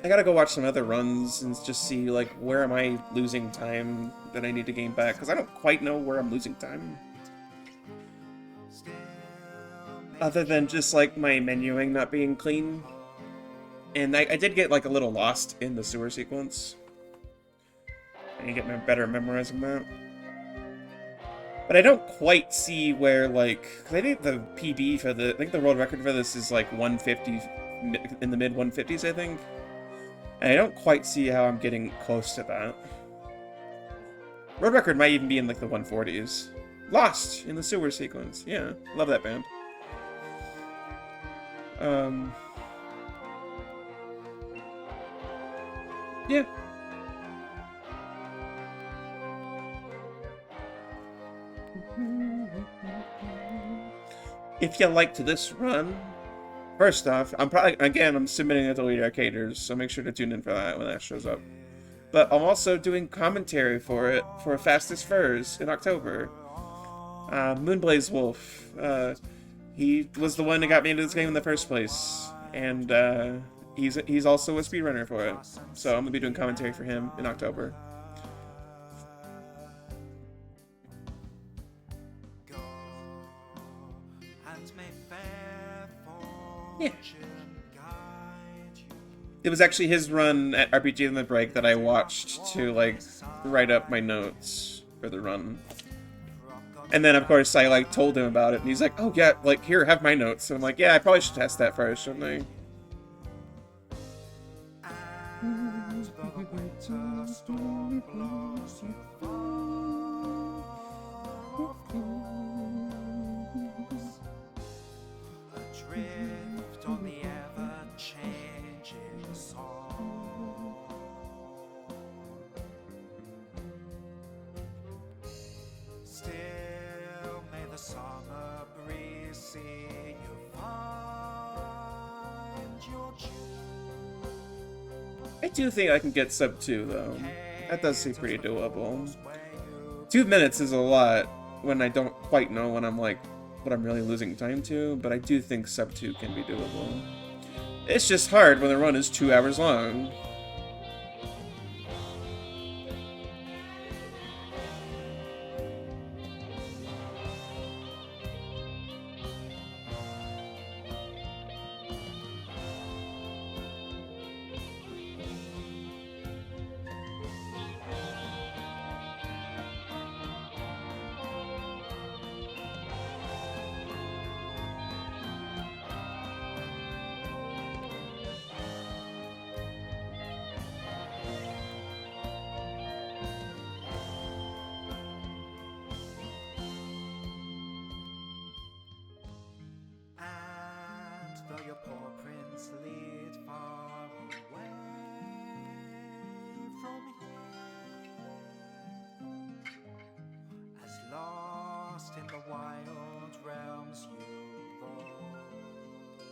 I gotta go watch some other runs and just see, like, where am I losing time that I need to gain back, because I don't quite know where I'm losing time. Other than just, like, my menuing not being clean. And I did get, like, a little lost in the sewer sequence. I need to get better at memorizing that. But I don't quite see where, like, because I think the PB for I think the world record for this is, like, 150, in the mid-150s, I think. And I don't quite see how I'm getting close to that. World record might even be in, like, the 140s. Lost in the sewer sequence. Yeah, love that band. Yeah. If you liked this run, first off, I'm submitting it to Lady Arcaders, so make sure to tune in for that when that shows up. But I'm also doing commentary for it for Fastest Furs in October. Moonblaze Wolf, he was the one that got me into this game in the first place, and he's also a speedrunner for it. So I'm gonna be doing commentary for him in October. Yeah. It was actually his run at RPG in the Break that I watched to, like, write up my notes for the run. And then, of course, I, like, told him about it, and he's like, oh, yeah, like, here, have my notes. So I'm like, yeah, I probably should test that first, shouldn't I? Adrift on the ever-changing song. Still may the summer breeze see you find your tune. I do think I can get sub 2, though. That does seem pretty doable. 2 minutes is a lot when I don't quite know when I'm, like, what I'm really losing time to, but I do think sub 2 can be doable. It's just hard when the run is 2 hours long. Your poor prince lead far away from here, as lost in the wild realms you roam.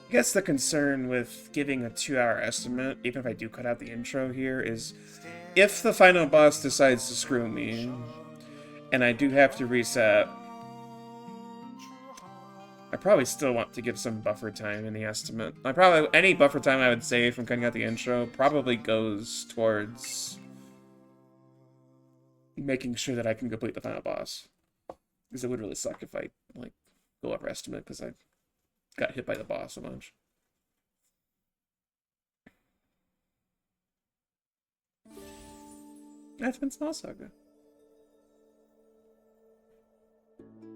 I guess the concern with giving a 2-hour estimate, even if I do cut out the intro here, is if the final boss decides to screw me, and I do have to reset, I probably still want to give some buffer time in the estimate. Any buffer time I would save from cutting out the intro probably goes towards making sure that I can complete the final boss. Because it would really suck if I, like, go over estimate because I got hit by the boss a bunch. That's been Small Saga.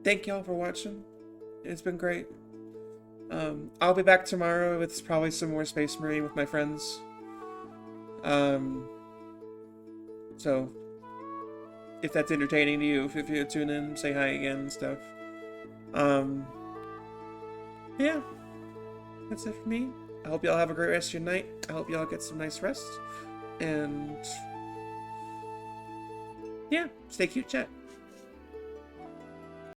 Thank y'all for watching. It's been great. I'll be back tomorrow with probably some more Space Marine with my friends. So, if that's entertaining to you, if you tune in, say hi again and stuff. Yeah. That's it for me. I hope y'all have a great rest of your night. I hope y'all get some nice rest. And yeah, stay cute, chat.